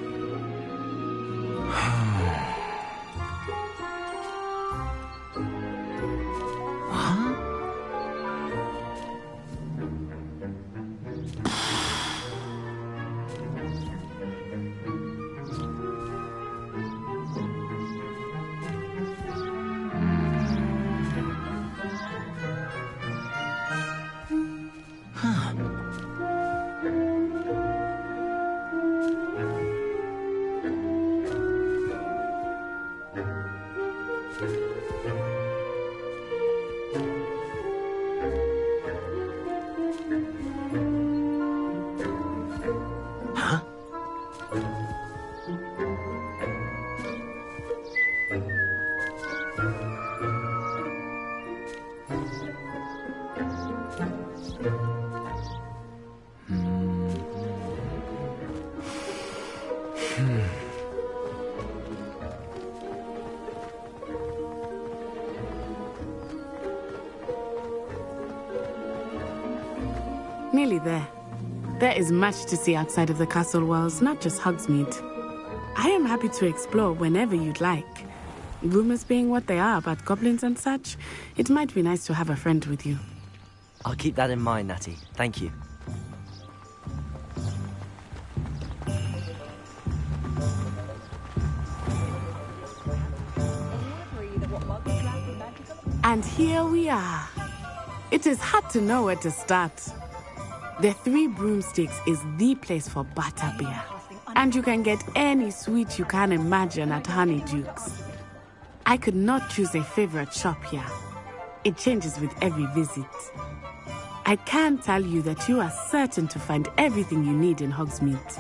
Nearly there. There is much to see outside of the castle walls, not just Hogsmeade. I am happy to explore whenever you'd like. Rumors being what they are about goblins and such, it might be nice to have a friend with you.
I'll keep that in mind, Natty. Thank you.
And here we are. It is hard to know where to start. The Three Broomsticks is the place for butterbeer. And you can get any sweet you can imagine at Honeydukes. I could not choose a favorite shop here. It changes with every visit. I can tell you that you are certain to find everything you need in Hogsmeade.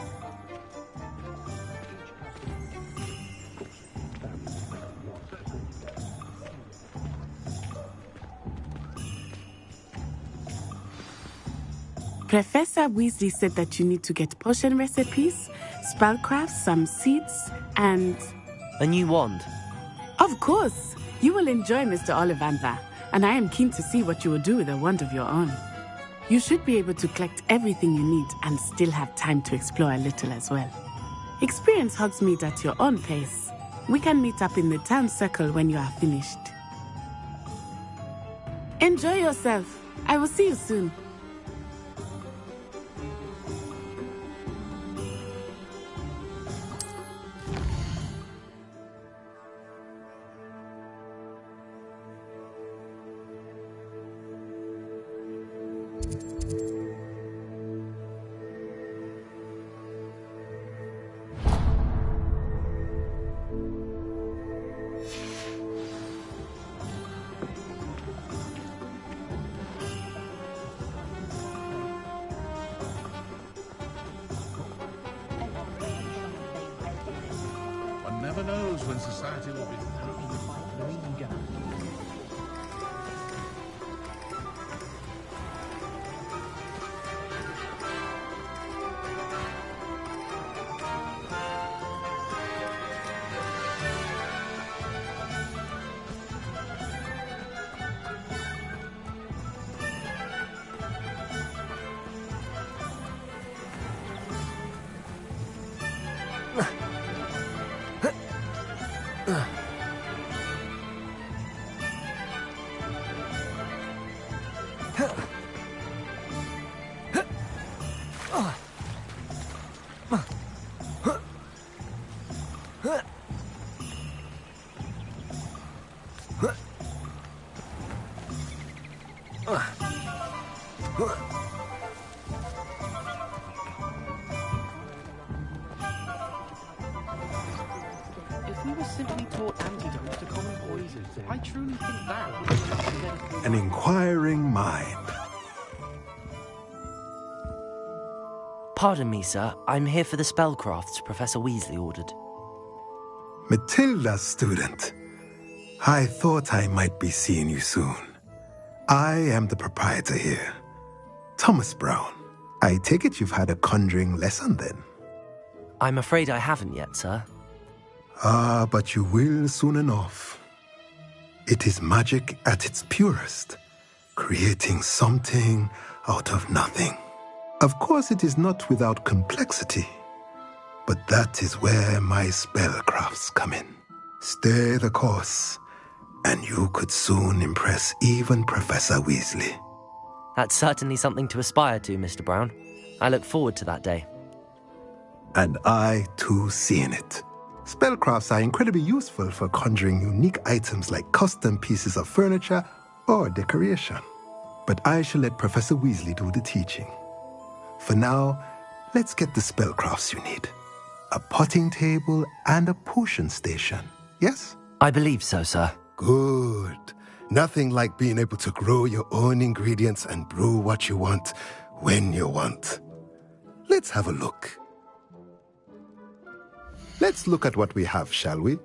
Professor Weasley said that you need to get potion recipes, spellcrafts, some seeds, and...
a new wand?
Of course! You will enjoy Mr. Ollivander, and I am keen to see what you will do with a wand of your own. You should be able to collect everything you need and still have time to explore a little as well. Experience Hogsmeade at your own pace. We can meet up in the town circle when you are finished. Enjoy yourself. I will see you soon.
One never knows when society will be...
If we were simply taught antidotes to common poisons, I truly think that would be
An inquiring mind.
Pardon me, sir. I'm here for the spellcrafts Professor Weasley ordered.
Matilda, student. I thought I might be seeing you soon. I am the proprietor here, Thomas Brown. I take it you've had a conjuring lesson then?
I'm afraid I haven't yet, sir.
Ah, but you will soon enough. It is magic at its purest, creating something out of nothing. Of course, it is not without complexity, but that is where my spellcrafts come in. Stay the course, and you could soon impress even Professor Weasley.
That's certainly something to aspire to, Mr. Brown. I look forward to that day.
And I, too, seeing it. Spellcrafts are incredibly useful for conjuring unique items like custom pieces of furniture or decoration. But I shall let Professor Weasley do the teaching. For now, let's get the spellcrafts you need. A potting table and a potion station, yes?
I believe so, sir.
Good. Nothing like being able to grow your own ingredients and brew what you want when you want. Let's have a look. Let's look at what we have, shall we?